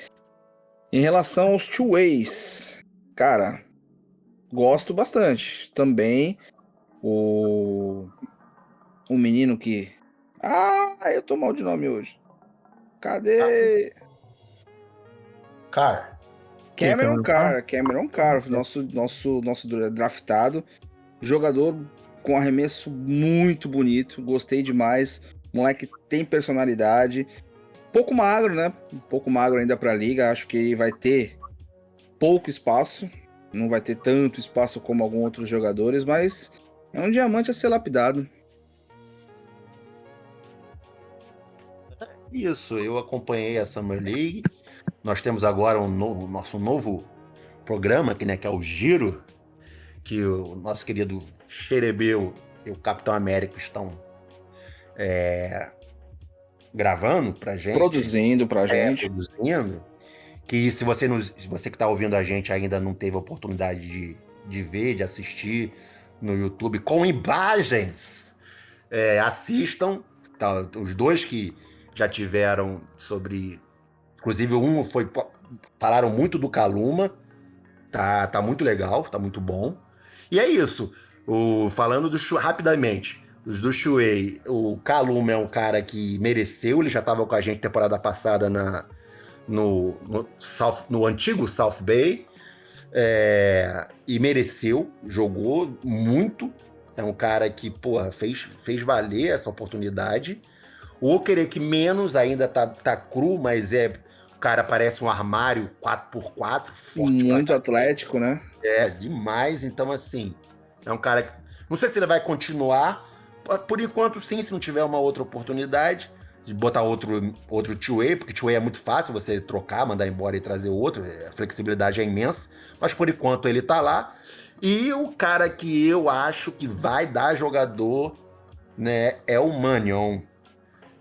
Em relação aos two-ways, cara, gosto bastante. Também o menino que... eu tô mal de nome hoje. Cadê? Carr. Cameron Carr, nosso draftado. Jogador com arremesso muito bonito, gostei demais. Moleque tem personalidade. Pouco magro, né? Um pouco magro ainda pra liga. Acho que ele vai ter pouco espaço. Não vai ter tanto espaço como alguns outros jogadores, mas é um diamante a ser lapidado. Isso, eu acompanhei a Summer League. Nós temos agora nosso novo programa aqui, né? Que é o Giro. Que o nosso querido Xerebeu e o Capitão América estão gravando pra gente. Produzindo pra gente. Produzindo. Que se você que tá ouvindo a gente ainda não teve a oportunidade de ver, de assistir no YouTube com imagens, assistam. Tá, os dois que já tiveram sobre... Inclusive falaram muito do Kaluma. Tá muito legal, tá muito bom. E é isso. Falando rapidamente, os do Shuei, o Kaluma é um cara que mereceu, ele já estava com a gente temporada passada no antigo South Bay, e mereceu, jogou muito. É um cara que, fez valer essa oportunidade. O Okereke menos, ainda tá cru, mas o cara parece um armário 4x4, forte. Muito atlético, né? Demais. Então, assim, é um cara que... Não sei se ele vai continuar. Por enquanto, sim, se não tiver uma outra oportunidade de botar outro two-way, porque two-way é muito fácil você trocar, mandar embora e trazer outro. A flexibilidade é imensa. Mas, por enquanto, ele tá lá. E o cara que eu acho que vai dar jogador, né, é o Mannion.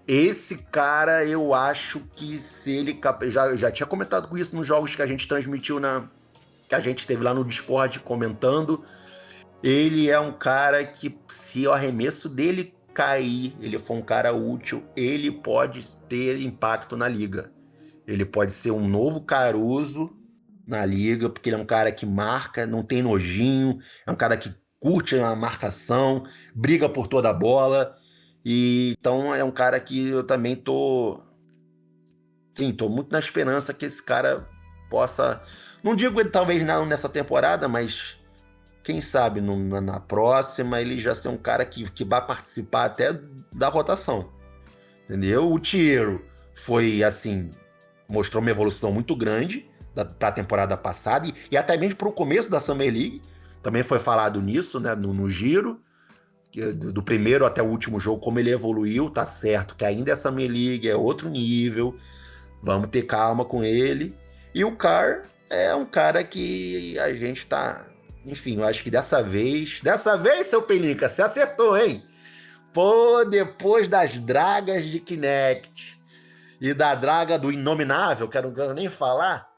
Esse cara, eu acho que se ele... Já tinha comentado com isso nos jogos que a gente transmitiu que a gente teve lá no Discord comentando. Ele é um cara que, se o arremesso dele cair, ele for um cara útil, ele pode ter impacto na liga. Ele pode ser um novo Caruso na liga, porque ele é um cara que marca, não tem nojinho, é um cara que curte a marcação, briga por toda a bola. E então é um cara que eu também tô muito na esperança que esse cara possa, não digo talvez não nessa temporada, mas quem sabe na próxima ele já ser um cara que vai participar até da rotação, entendeu? O Thiero foi assim, mostrou uma evolução muito grande para a temporada passada e até mesmo para o começo da Summer League, também foi falado nisso, né, no giro, do primeiro até o último jogo, como ele evoluiu. Tá certo que ainda é Summer League, é outro nível, vamos ter calma com ele. E o Carr é um cara que a gente tá... Enfim, eu acho que dessa vez, seu Pelinca, você acertou, hein? Pô, depois das dragas de Kinect e da draga do Inominável, que eu não quero nem falar,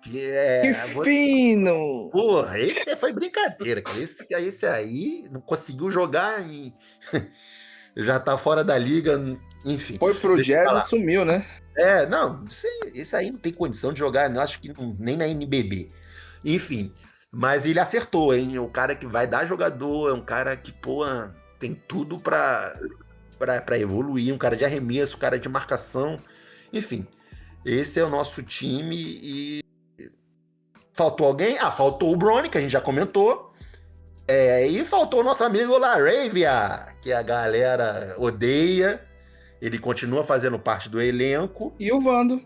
que Que é... fino! Porra, esse foi brincadeira, cara. Esse aí não conseguiu jogar em... Já tá fora da liga, enfim. Foi pro Deixa eu Jazz falar. e sumiu, né? Não, esse aí não tem condição de jogar, não, acho que nem na NBB. Enfim, mas ele acertou, hein? É um cara que vai dar jogador, é um cara que, pô, tem tudo pra evoluir, um cara de arremesso, um cara de marcação. Enfim, esse é o nosso time e... Faltou alguém? Faltou o Bronny, que a gente já comentou. E faltou o nosso amigo Laravia, que a galera odeia. Ele continua fazendo parte do elenco. E o Vando.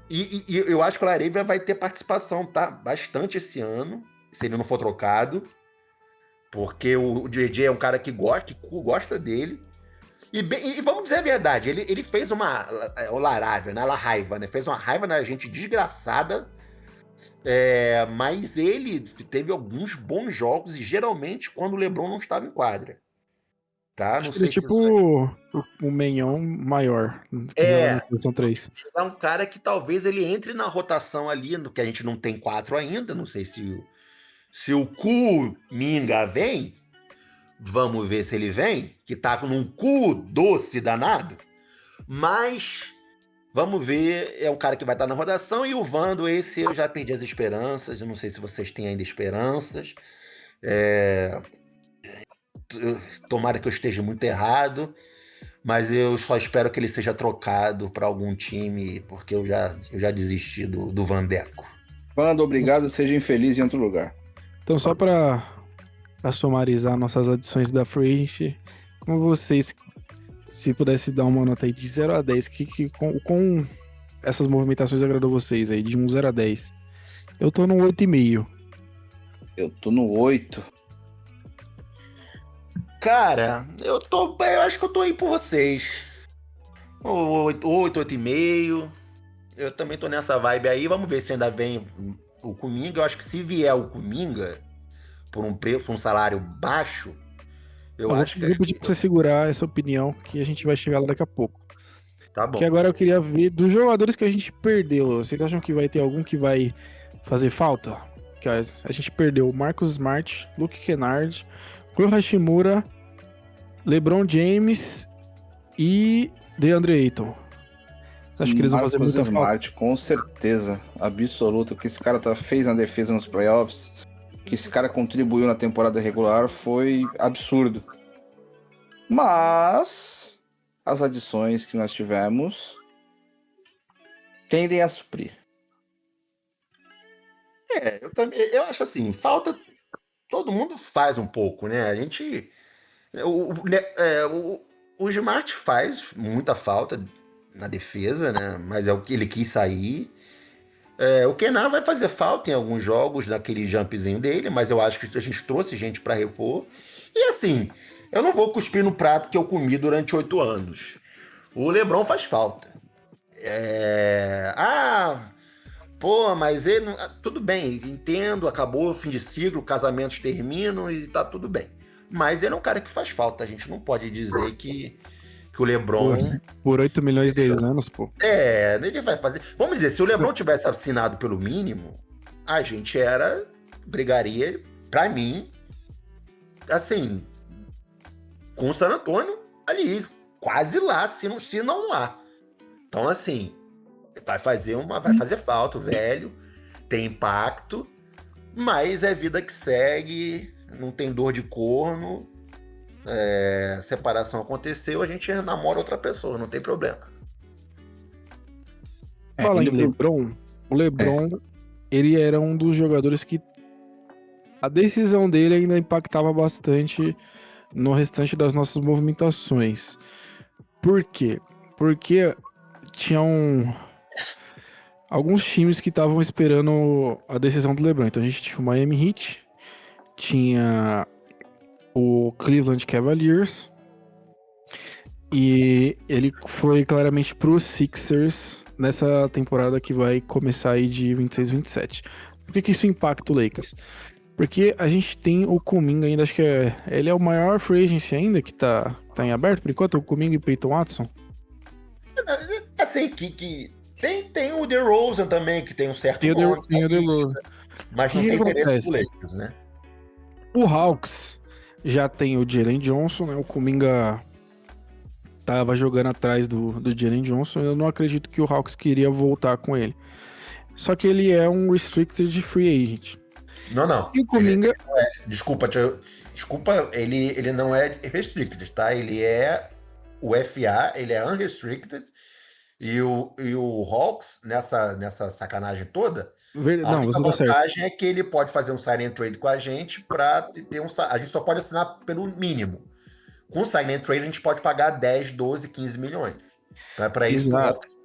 E eu acho que o Laravia vai ter participação, tá? Bastante esse ano, se ele não for trocado. Porque o JJ é um cara que gosta dele. E vamos dizer a verdade, ele fez o Laravia, né? La raiva, né? Fez uma raiva na gente desgraçada. Mas ele teve alguns bons jogos e geralmente quando o LeBron não estava em quadra. Tá? Acho Não que ele é sei se tipo isso o Menhão maior. Que é. joga na são 3. É um cara que talvez ele entre na rotação ali, no que a gente não tem 4 ainda. Não sei se o cu Minga vem. Vamos ver se ele vem, que tá com um cu doce danado. Mas vamos ver, é um cara que vai estar na rotação. E o Vando, esse eu já perdi as esperanças. Eu não sei se vocês têm ainda esperanças. Tomara que eu esteja muito errado. Mas eu só espero que ele seja trocado para algum time, porque eu já desisti do Vandeco. Vando, obrigado, seja infeliz em outro lugar. Então, só pra sumarizar nossas adições da Free Agent, como vocês, se pudesse dar uma nota aí de 0 a 10, com essas movimentações agradou vocês aí, de 0 a 10? Eu tô no 8,5. Eu tô no 8. Cara, eu acho que eu tô aí por vocês. 8, 8,5. Eu também tô nessa vibe aí. Vamos ver se ainda vem o Kuminga. Eu acho que se vier o Kuminga por um preço, por um salário baixo, eu acho que vou pedir pra você segurar essa opinião, que a gente vai chegar lá daqui a pouco. tá bom. Porque agora eu queria ver dos jogadores que a gente perdeu. Vocês acham que vai ter algum que vai fazer falta? Que a gente perdeu o Marcus Smart, Luke Kennard, Rui Hashimura, LeBron James e DeAndre Ayton. Você acha que eles vão fazer Marcus muita Smart, falta? com certeza absoluta. O que esse cara fez na defesa nos playoffs, o que esse cara contribuiu na temporada regular foi absurdo. Mas as adições que nós tivemos tendem a suprir. Eu acho assim, falta. Todo mundo faz um pouco, né? A gente. O Smart faz muita falta na defesa, né? Mas é o que ele quis sair. O Kenan vai fazer falta em alguns jogos daquele jumpzinho dele, mas eu acho que a gente trouxe gente pra repor. E assim, eu não vou cuspir no prato que eu comi durante 8 anos. O LeBron faz falta. Pô, mas ele... Tudo bem, entendo, acabou o fim de ciclo, casamentos terminam e tá tudo bem. Mas ele é um cara que faz falta, a gente não pode dizer que o LeBron... Por 8 milhões 2 anos, pô. Ele vai fazer... Vamos dizer, se o LeBron tivesse assinado pelo mínimo, a gente brigaria, pra mim, assim, com o San Antonio ali, quase lá, se não lá. Então, assim... Vai fazer falta, o velho, tem impacto, mas é vida que segue, não tem dor de corno, separação aconteceu, a gente namora outra pessoa, não tem problema. Fala em LeBron, o LeBron, ele era um dos jogadores que a decisão dele ainda impactava bastante no restante das nossas movimentações. Por quê? Porque tinham alguns times que estavam esperando a decisão do LeBron. Então a gente tinha o Miami Heat, tinha o Cleveland Cavaliers e ele foi claramente pro Sixers nessa temporada que vai começar aí de 26-27. Por que isso impacta o Lakers? Porque a gente tem o Kuminga ainda, acho que ele é o maior free agency ainda que tá em aberto, por enquanto, o Kuminga e Peyton Watson. Assim, que tem o DeRozan também, que tem um certo Tem o nome, DeRozan. mas Que não que tem interesse acontece? do Lakers, né? O Hawks já tem o Jalen Johnson, né? O Kuminga tava jogando atrás do Jalen Johnson. Eu não acredito que o Hawks queria voltar com ele. Só que ele é um restricted free agent. Não. E o Kuminga... Desculpa, ele não é restricted, tá? Ele é o FA, ele é unrestricted. E o Hawks, nessa sacanagem toda, a Não, única você tá certo. vantagem é que ele pode fazer um sign and trade com a gente para ter a gente só pode assinar pelo mínimo. Com o sign and trade a gente pode pagar 10, 12, 15 milhões. Então é para isso que o Exato. Hawks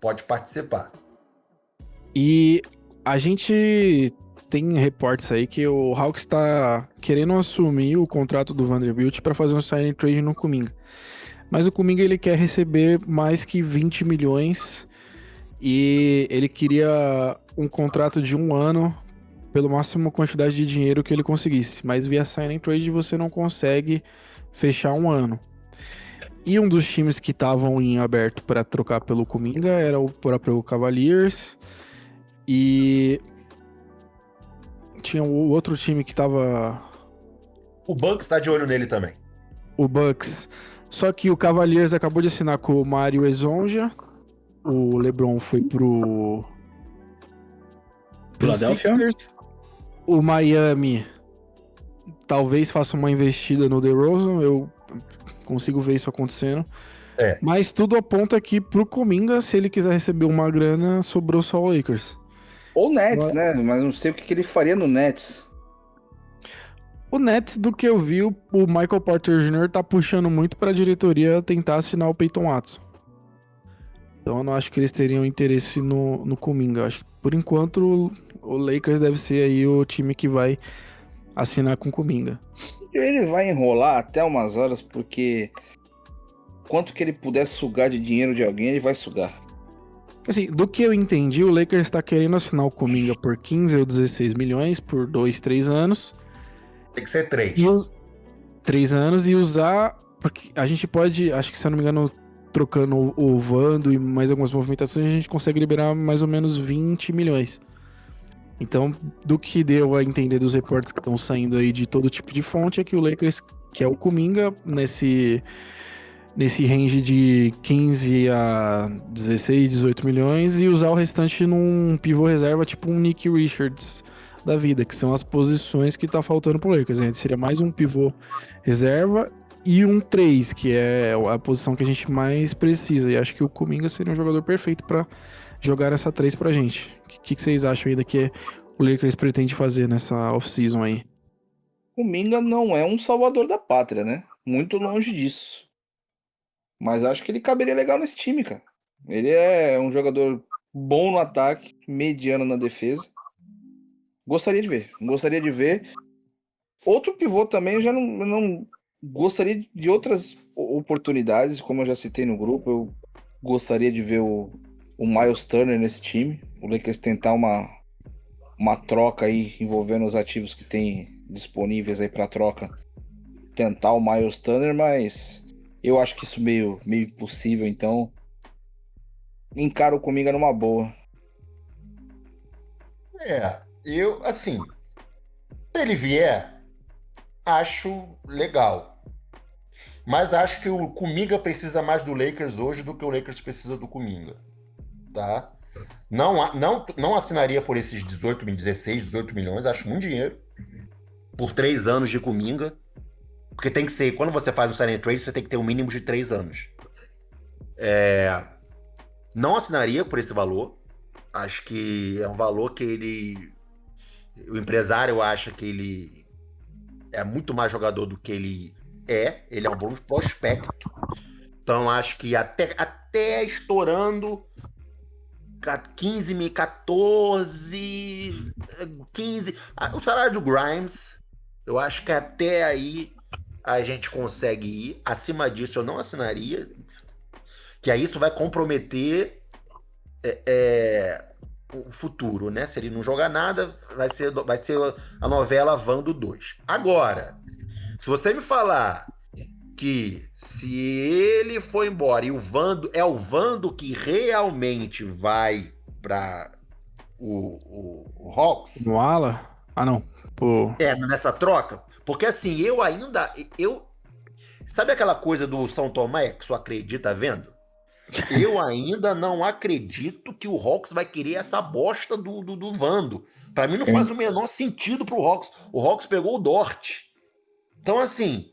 pode participar. E a gente tem reportes aí que o Hawks tá querendo assumir o contrato do Vanderbilt para fazer um sign and trade no Kuminga. Mas o Kuminga ele quer receber mais que 20 milhões e ele queria um contrato de 1 ano pelo máximo quantidade de dinheiro que ele conseguisse. Mas via sign and trade você não consegue fechar 1 ano. E um dos times que estavam em aberto para trocar pelo Kuminga era o próprio Cavaliers. E tinha o outro time que tava... O Bucks tá de olho nele também. O Bucks. Só que o Cavaliers acabou de assinar com o Mário Ezonja. O LeBron foi pro Philadelphia. Sixers. O Miami talvez faça uma investida no DeRozan. Eu consigo ver isso acontecendo. É. Mas tudo aponta que pro Kuminga, se ele quiser receber uma grana, sobrou só o Lakers. Ou Nets, né? Mas não sei o que ele faria no Nets. O Nets, do que eu vi, o Michael Porter Jr. tá puxando muito pra diretoria tentar assinar o Peyton Watson. Então eu não acho que eles teriam interesse no Kuminga. Eu acho que, por enquanto, o Lakers deve ser aí o time que vai assinar com o Kuminga. Ele vai enrolar até umas horas, porque quanto que ele puder sugar de dinheiro de alguém, ele vai sugar. Assim, do que eu entendi, o Lakers tá querendo assinar o Kuminga por 15 ou 16 milhões por 2, 3 anos. Tem que ser 3. 3 anos e usar... Porque a gente pode, acho que se eu não me engano, trocando o Vando e mais algumas movimentações, a gente consegue liberar mais ou menos 20 milhões. Então, do que deu a entender dos reportes que estão saindo aí de todo tipo de fonte, é que o Lakers quer o Kuminga nesse range de 15 a 16, 18 milhões e usar o restante num pivô reserva, tipo um Nick Richards da vida, que são as posições que tá faltando pro Lakers. Né? Seria mais um pivô reserva e um 3, que é a posição que a gente mais precisa. E acho que o Kuminga seria um jogador perfeito pra jogar essa 3 pra gente. O que vocês acham ainda que o Lakers pretende fazer nessa off-season aí? O Minga não é um salvador da pátria, né? Muito longe disso. Mas acho que ele caberia legal nesse time, cara. Ele é um jogador bom no ataque, mediano na defesa. Gostaria de ver. Outro pivô também, eu já não gostaria de outras oportunidades, como eu já citei no grupo. Eu gostaria de ver o Miles Turner nesse time. O Lakers tentar uma troca aí envolvendo os ativos que tem disponíveis aí para troca. Tentar o Miles Turner, mas eu acho que isso meio impossível, então encaro comigo numa boa. Eu, assim, se ele vier, acho legal. Mas acho que o Kuminga precisa mais do Lakers hoje do que o Lakers precisa do Kuminga, tá? Não assinaria por esses 16, 18 milhões, acho muito dinheiro. Por 3 anos de Kuminga. Porque tem que ser, quando você faz um sign and trade, você tem que ter um mínimo de 3 anos. Não assinaria por esse valor. Acho que é um valor que o empresário acha que ele é muito mais jogador do que ele é. Ele é um bom prospecto. Então acho que até estourando 15, 14, 15... O salário do Grimes, eu acho que até aí a gente consegue ir. Acima disso eu não assinaria, que aí isso vai comprometer o futuro, né? Se ele não jogar nada, vai ser a novela Vando 2. Agora, se você me falar que se ele for embora e o Vando que realmente vai para o Hawks, No ala? Ah, não. Pô. nessa troca, porque assim, sabe aquela coisa do São Tomé que só acredita vendo? Eu ainda não acredito que o Hawks vai querer essa bosta do Vando. Pra mim não faz o menor sentido pro Hawks. O Hawks pegou o Dort. Então, assim,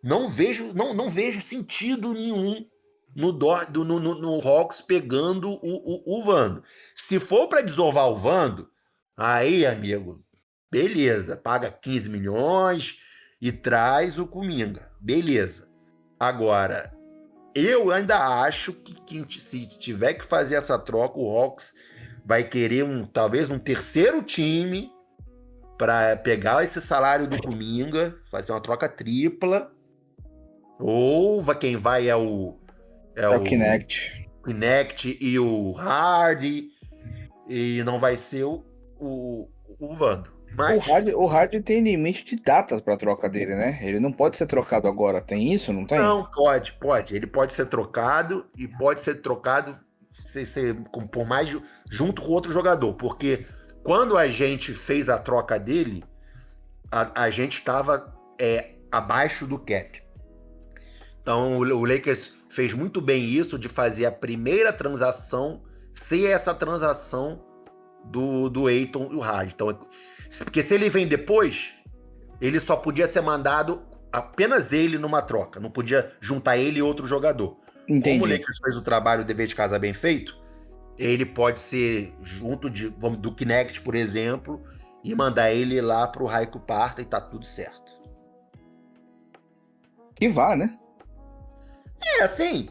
não vejo sentido nenhum no Hawks pegando o Vando. Se for pra desovar o Vando, aí, amigo, beleza, paga 15 milhões e traz o Kuminga. Beleza. Agora, eu ainda acho que se tiver que fazer essa troca, o Hawks vai querer talvez um terceiro time para pegar esse salário do Kuminga, fazer uma troca tripla. Ou quem vai é o Kinect. Kinect e o Hardy. E não vai ser o Vando. Mas O Hardy tem limite de datas pra troca dele, né? Ele não pode ser trocado agora. Tem isso? Não tem? não, pode. Ele pode ser trocado e pode ser trocado por mais junto com outro jogador. Porque quando a gente fez a troca dele, a gente estava abaixo do cap. Então o Lakers fez muito bem isso de fazer a primeira transação ser essa transação do Ayton e o Hardy. Então, porque se ele vem depois, ele só podia ser mandado apenas ele numa troca. Não podia juntar ele e outro jogador. Entendi. Como o Lakers fez o trabalho, o dever de casa bem feito, ele pode ser junto do Kinect, por exemplo, e mandar ele lá pro Raico Parta e tá tudo certo. Que vá, né? Assim,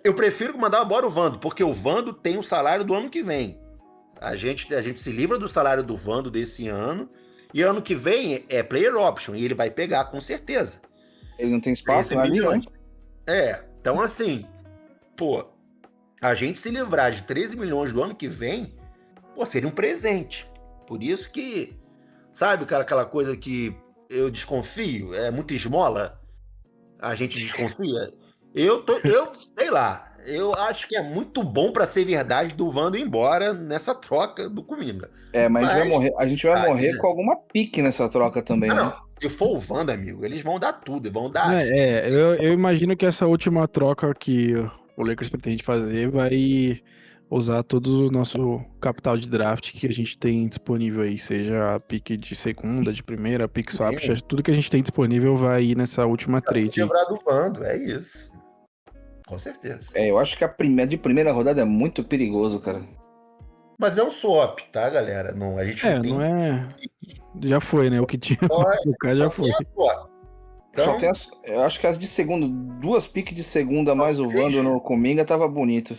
eu prefiro mandar embora o Vando, porque o Vando tem o salário do ano que vem. A gente se livra do salário do Vando desse ano, e ano que vem é player option, e ele vai pegar, com certeza. Ele não tem espaço 13 ali, né? milhões. Então assim, pô, a gente se livrar de 13 milhões do ano que vem, pô, seria um presente. Por isso que, sabe, cara, aquela coisa que eu desconfio, é muita esmola, a gente desconfia. Eu sei lá, eu acho que é muito bom pra ser verdade do Vando ir embora nessa troca do Kuminga. Mas a gente vai morrer né? com alguma pique nessa troca também, né? Não, se for o Vando, amigo, eles vão dar tudo, vão dar. Eu imagino que essa última troca que o Lakers pretende fazer vai usar todo o nosso capital de draft que a gente tem disponível aí, seja a pique de segunda, de primeira, pique swap, tudo que a gente tem disponível vai ir nessa última trade. Livrar do Vando, é isso. Com certeza. Eu acho que a de primeira rodada é muito perigoso, cara. Mas é um swap, tá, galera? Não, a gente não tem... não é... Já foi, né? O que tinha pra já foi. Então, eu acho que as de segunda, 2 piques de segunda mais o Vando no Kuminga tava bonito.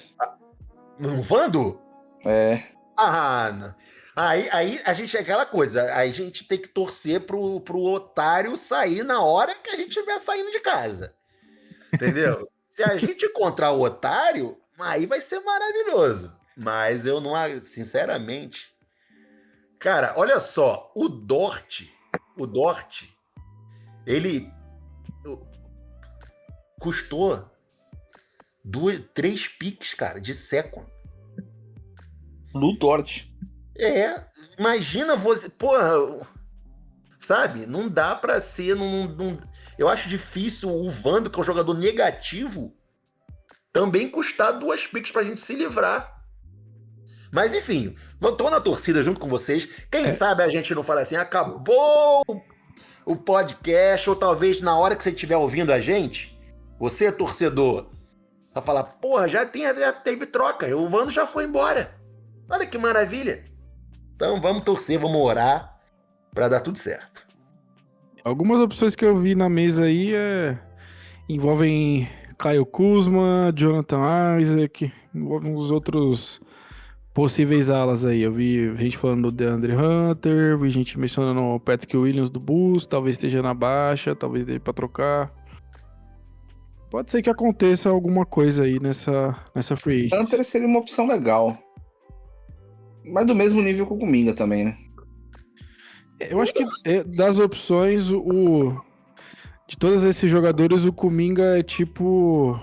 No Vando? É. Não. Aí a gente é aquela coisa, aí a gente tem que torcer pro otário sair na hora que a gente estiver saindo de casa. Entendeu? Se a gente encontrar o otário, aí vai ser maravilhoso. Mas eu não, sinceramente... Cara, olha só, o Dort, ele custou 3 picks, cara, de second. Do Dort. Imagina você, porra, sabe? Não dá pra ser, eu acho difícil o Vando, que é um jogador negativo, também custar 2 picks pra gente se livrar. Mas enfim, tô na torcida junto com vocês. Quem sabe a gente não fala assim, acabou o podcast, ou talvez na hora que você estiver ouvindo a gente, você, torcedor, vai falar, porra, já teve troca, o Vando já foi embora. Olha que maravilha. Então vamos torcer, vamos orar pra dar tudo certo. Algumas opções que eu vi na mesa aí envolvem Caio Kuzma, Jonathan Isaac, alguns outros possíveis alas aí. Eu vi gente falando do DeAndre Hunter, vi gente mencionando o Patrick Williams do Bulls, talvez esteja na baixa, talvez dê pra trocar. Pode ser que aconteça alguma coisa aí nessa free agency. Hunter seria uma opção legal. Mas do mesmo nível que o Kuminga também, né? Eu acho que das opções, de todos esses jogadores, o Kuminga é tipo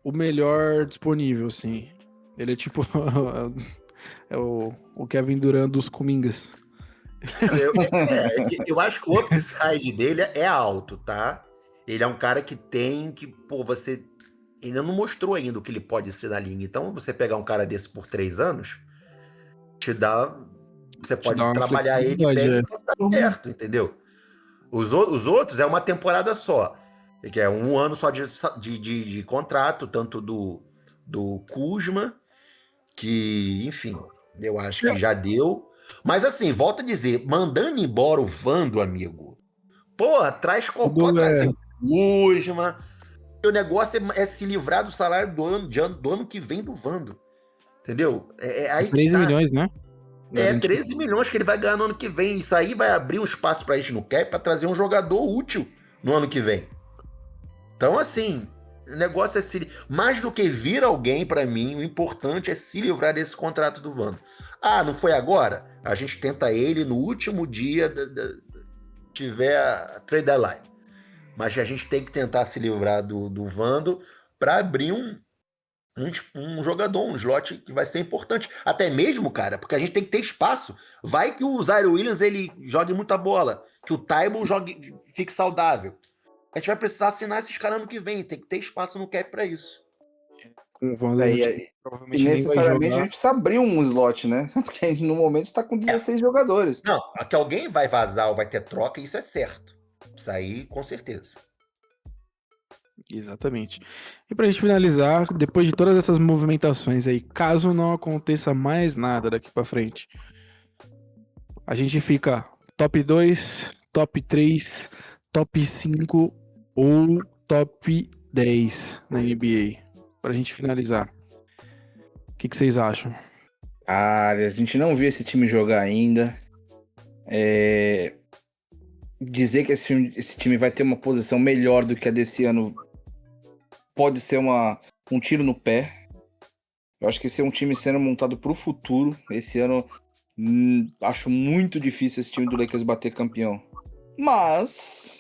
o melhor disponível, assim. Ele é tipo é o Kevin Durant dos Kumingas. Eu acho que o upside dele é alto, tá? Ele é um cara que tem que, pô, você ainda não mostrou ainda o que ele pode ser na linha. Então, você pegar um cara desse por 3 anos, te dá. Você pode dá uma trabalhar ele flexibilidade, bem e pode dar certo, entendeu? Os outros é uma temporada só. Que é um ano só de contrato, tanto do Kuzma, que, enfim, eu acho que já deu. Mas assim, volto a dizer, mandando embora o Vando, amigo, porra, pode trazer o Kuzma. O negócio é se livrar do salário do ano que vem do Vando. Entendeu? Aí que 13 tá. milhões, né? 13 milhões que ele vai ganhar no ano que vem. Isso aí vai abrir um espaço pra gente no cap pra trazer um jogador útil no ano que vem. Então, assim, o negócio é mais do que vir alguém pra mim, o importante é se livrar desse contrato do Vando. Ah, não foi agora? A gente tenta ele no último dia tiver a trade deadline. Mas a gente tem que tentar se livrar do Vando pra abrir um jogador, um slot que vai ser importante. Até mesmo, cara, porque a gente tem que ter espaço. Vai que o Zion Williams ele jogue muita bola, que o Tybon fique saudável. A gente vai precisar assinar esses caras ano que vem. Tem que ter espaço no cap pra isso. Com o Vando, E necessariamente a gente precisa abrir um slot, né? Porque a gente no momento está com 16 jogadores. Não, que alguém vai vazar ou vai ter troca, isso é certo. Isso aí, com certeza. Exatamente. E pra gente finalizar, depois de todas essas movimentações aí, caso não aconteça mais nada daqui pra frente, a gente fica top 2, top 3, top 5 ou top 10 na NBA. Pra gente finalizar. O que vocês acham? Cara, a gente não viu esse time jogar ainda. Dizer que esse time vai ter uma posição melhor do que a desse ano pode ser um tiro no pé. Eu acho que esse é um time sendo montado pro futuro. Esse ano, acho muito difícil esse time do Lakers bater campeão. Mas,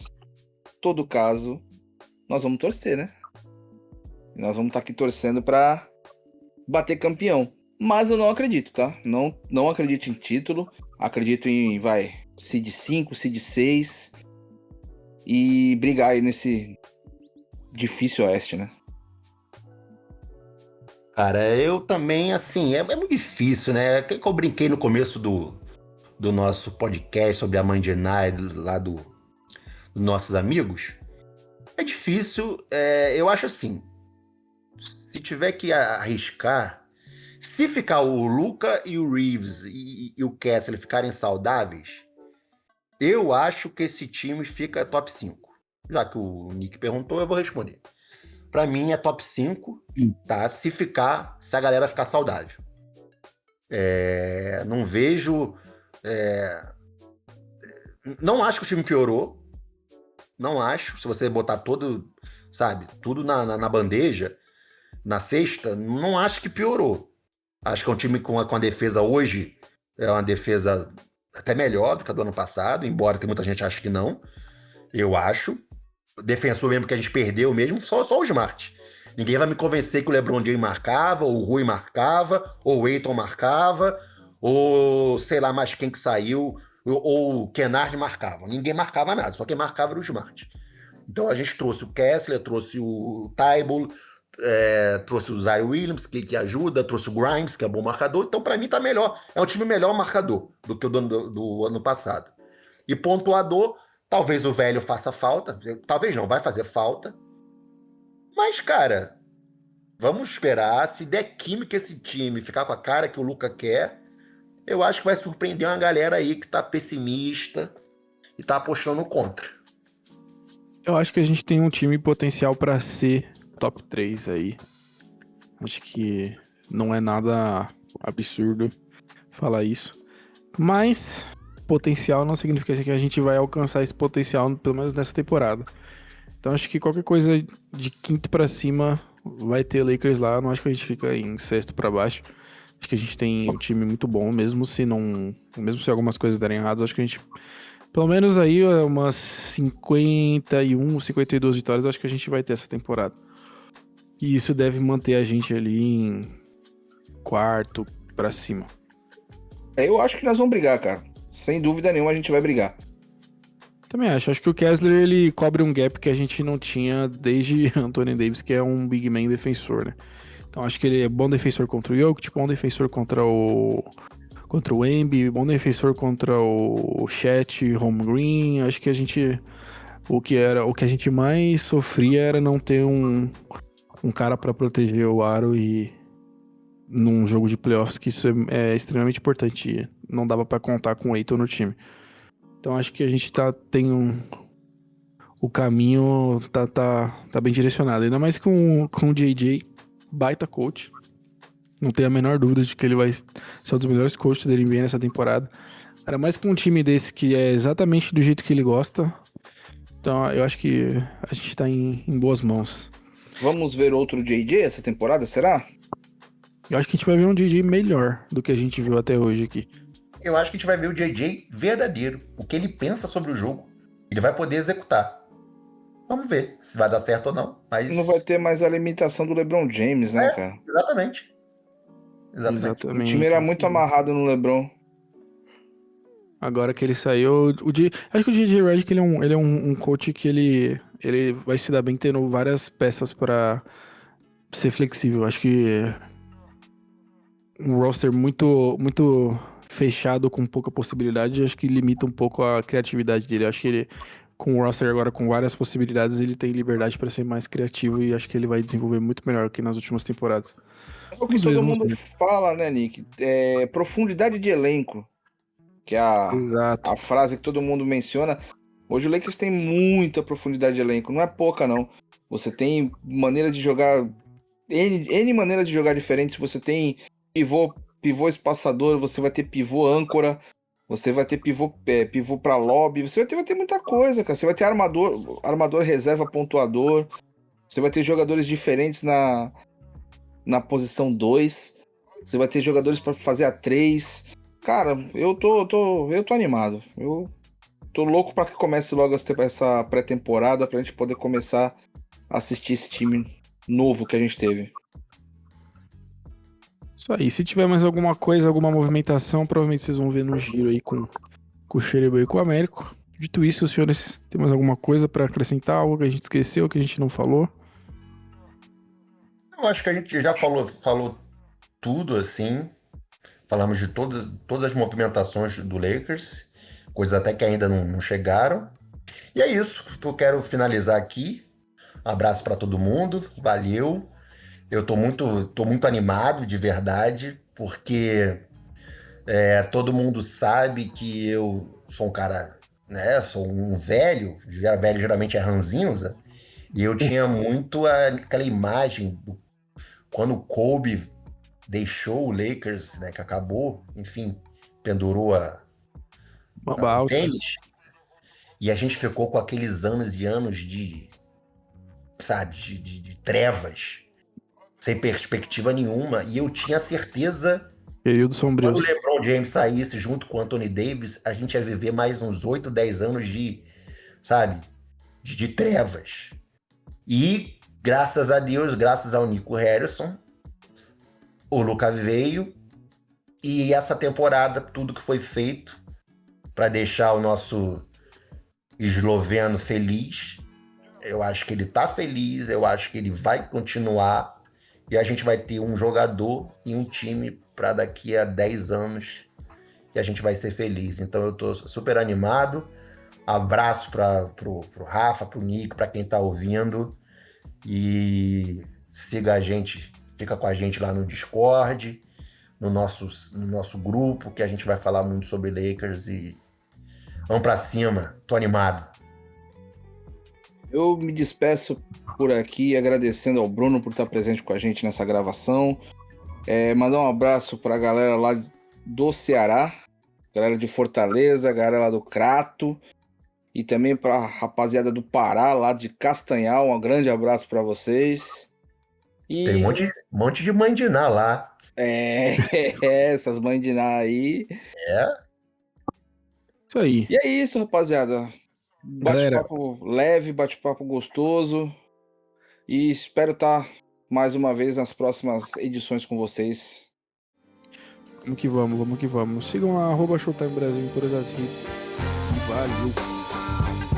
em todo caso, nós vamos torcer, né? Nós vamos estar aqui torcendo pra bater campeão. Mas eu não acredito, tá? Não acredito em título. Acredito em, seed 5, seed 6. E brigar aí nesse difícil oeste, né? Cara, eu também, assim, é muito difícil, né? Que eu brinquei no começo do nosso podcast sobre a Monday Night lá dos nossos amigos. É difícil, eu acho assim, se tiver que arriscar, se ficar o Luka e o Reeves e o Kessler ficarem saudáveis, eu acho que esse time fica top 5. Já que o Nick perguntou, eu vou responder. Pra mim é top 5, tá? Se a galera ficar saudável. Não vejo... não acho que o time piorou. Não acho. Se você botar tudo na bandeja, na cesta, não acho que piorou. Acho que é um time com a defesa hoje, é uma defesa até melhor do que a do ano passado, embora tem muita gente que ache que não. Eu acho. Defensor mesmo que a gente perdeu mesmo, só o Smart. Ninguém vai me convencer que o LeBron James marcava, ou o Rui marcava, ou o Ayton marcava, ou sei lá mais quem que saiu, ou o Kennard marcava. Ninguém marcava nada, só quem marcava era o Smart. Então a gente trouxe o Kessler, trouxe o Tybal, trouxe o Zion Williams, que ajuda, trouxe o Grimes, que é bom marcador. Então pra mim tá melhor, é um time melhor marcador do que o do ano passado. E pontuador, talvez o velho faça falta, talvez não, vai fazer falta. Mas, cara, vamos esperar. Se der química esse time, ficar com a cara que o Luka quer, eu acho que vai surpreender uma galera aí que tá pessimista e tá apostando contra. Eu acho que a gente tem um time potencial pra ser top 3 aí. Acho que não é nada absurdo falar isso. Mas potencial não significa que a gente vai alcançar esse potencial, pelo menos nessa temporada. Então acho que qualquer coisa de quinto pra cima vai ter Lakers lá. Não acho que a gente fica em sexto pra baixo. Acho que a gente tem um time muito bom, mesmo se algumas coisas derem errado, acho que a gente, pelo menos aí, umas 51, 52 vitórias, acho que a gente vai ter essa temporada. E isso deve manter a gente ali em quarto pra cima. Eu acho que nós vamos brigar, cara. Sem dúvida nenhuma a gente vai brigar. Também acho que o Kessler, ele cobre um gap que a gente não tinha desde Anthony Davis, que é um big man defensor, né? Então acho que ele é bom defensor contra o Jokic, bom defensor contra o Embi, bom defensor contra o Chet, Holmgren. Acho que o que a gente mais sofria era não ter um cara pra proteger o aro e num jogo de playoffs, que isso é extremamente importante. Não dava pra contar com o Ayton no time. Então acho que a gente o caminho tá bem direcionado. Ainda mais com o JJ, baita coach. Não tenho a menor dúvida de que ele vai ser um dos melhores coaches da NBA nessa temporada. Ainda mais com um time desse que é exatamente do jeito que ele gosta. Então eu acho que a gente tá em boas mãos. Vamos ver outro JJ essa temporada, será? Eu acho que a gente vai ver um JJ melhor do que a gente viu até hoje aqui. Eu acho que a gente vai ver o JJ verdadeiro. O que ele pensa sobre o jogo. Ele vai poder executar. Vamos ver se vai dar certo ou não. Mas Não vai ter mais a limitação do LeBron James, né, cara? exatamente. Exatamente. O time era muito amarrado no LeBron. Agora que ele saiu, acho que o DJ Redick ele é um coach que ele vai se dar bem tendo várias peças pra ser flexível. Acho que um roster muito fechado com pouca possibilidade, acho que limita um pouco a criatividade dele. Acho que ele, com o roster agora com várias possibilidades, ele tem liberdade pra ser mais criativo e acho que ele vai desenvolver muito melhor que nas últimas temporadas. É o que todo mundo fala, né, Nick? É profundidade de elenco. Que é Exato. a frase que todo mundo menciona. Hoje o Lakers tem muita profundidade de elenco, não é pouca não. Você tem maneira de jogar, N maneiras de jogar diferentes. Você tem pivô espaçador, você vai ter pivô âncora, você vai ter pivô para lobby, você vai ter muita coisa, cara. Você vai ter armador reserva pontuador, você vai ter jogadores diferentes na posição 2, você vai ter jogadores para fazer a 3. Cara, eu tô animado. Eu tô louco pra que comece logo essa pré-temporada pra gente poder começar a assistir esse time novo que a gente teve. Isso aí. Se tiver mais alguma coisa, alguma movimentação, provavelmente vocês vão ver no giro aí com o Xerebo e com o Américo. Dito isso, senhores, tem mais alguma coisa pra acrescentar? Algo que a gente esqueceu, que a gente não falou? Eu acho que a gente já falou tudo assim. Falamos de todas as movimentações do Lakers, coisas até que ainda não chegaram. E é isso. Eu quero finalizar aqui. Abraço para todo mundo. Valeu. Eu tô muito animado, de verdade, porque todo mundo sabe que eu sou um cara, né? Sou um velho. Velho geralmente é ranzinza. E eu tinha muito aquela imagem quando o Kobe deixou o Lakers, né, que acabou, enfim, pendurou o tênis, e a gente ficou com aqueles anos e anos sabe, de trevas, sem perspectiva nenhuma, e eu tinha certeza Período que sombrio. quando o LeBron James saísse junto com o Anthony Davis, a gente ia viver mais uns 8, 10 anos sabe, de trevas. E, graças a Deus, graças ao Nico Harrison, o Luka veio, e essa temporada, tudo que foi feito para deixar o nosso esloveno feliz, eu acho que ele tá feliz, eu acho que ele vai continuar, e a gente vai ter um jogador e um time para daqui a 10 anos, e a gente vai ser feliz. Então eu tô super animado. Abraço pro Rafa, pro Nico, para quem tá ouvindo, e siga a gente, fica com a gente lá no Discord, no nosso grupo, que a gente vai falar muito sobre Lakers, e vamos pra cima, tô animado. Eu me despeço por aqui agradecendo ao Bruno por estar presente com a gente nessa gravação. Mandar um abraço pra galera lá do Ceará, galera de Fortaleza, galera lá do Crato, E também pra rapaziada do Pará, lá de Castanhal, um grande abraço pra vocês. Tem um E monte de mãe de Ná lá. essas mães de Ná aí. É? Isso aí. E é isso, rapaziada. Galera, Bate-papo leve, bate-papo gostoso. E espero estar mais uma vez nas próximas edições com vocês. vamos que vamos, vamos que vamos. Sigam a @Showtime Brasil em todas as redes. E valeu!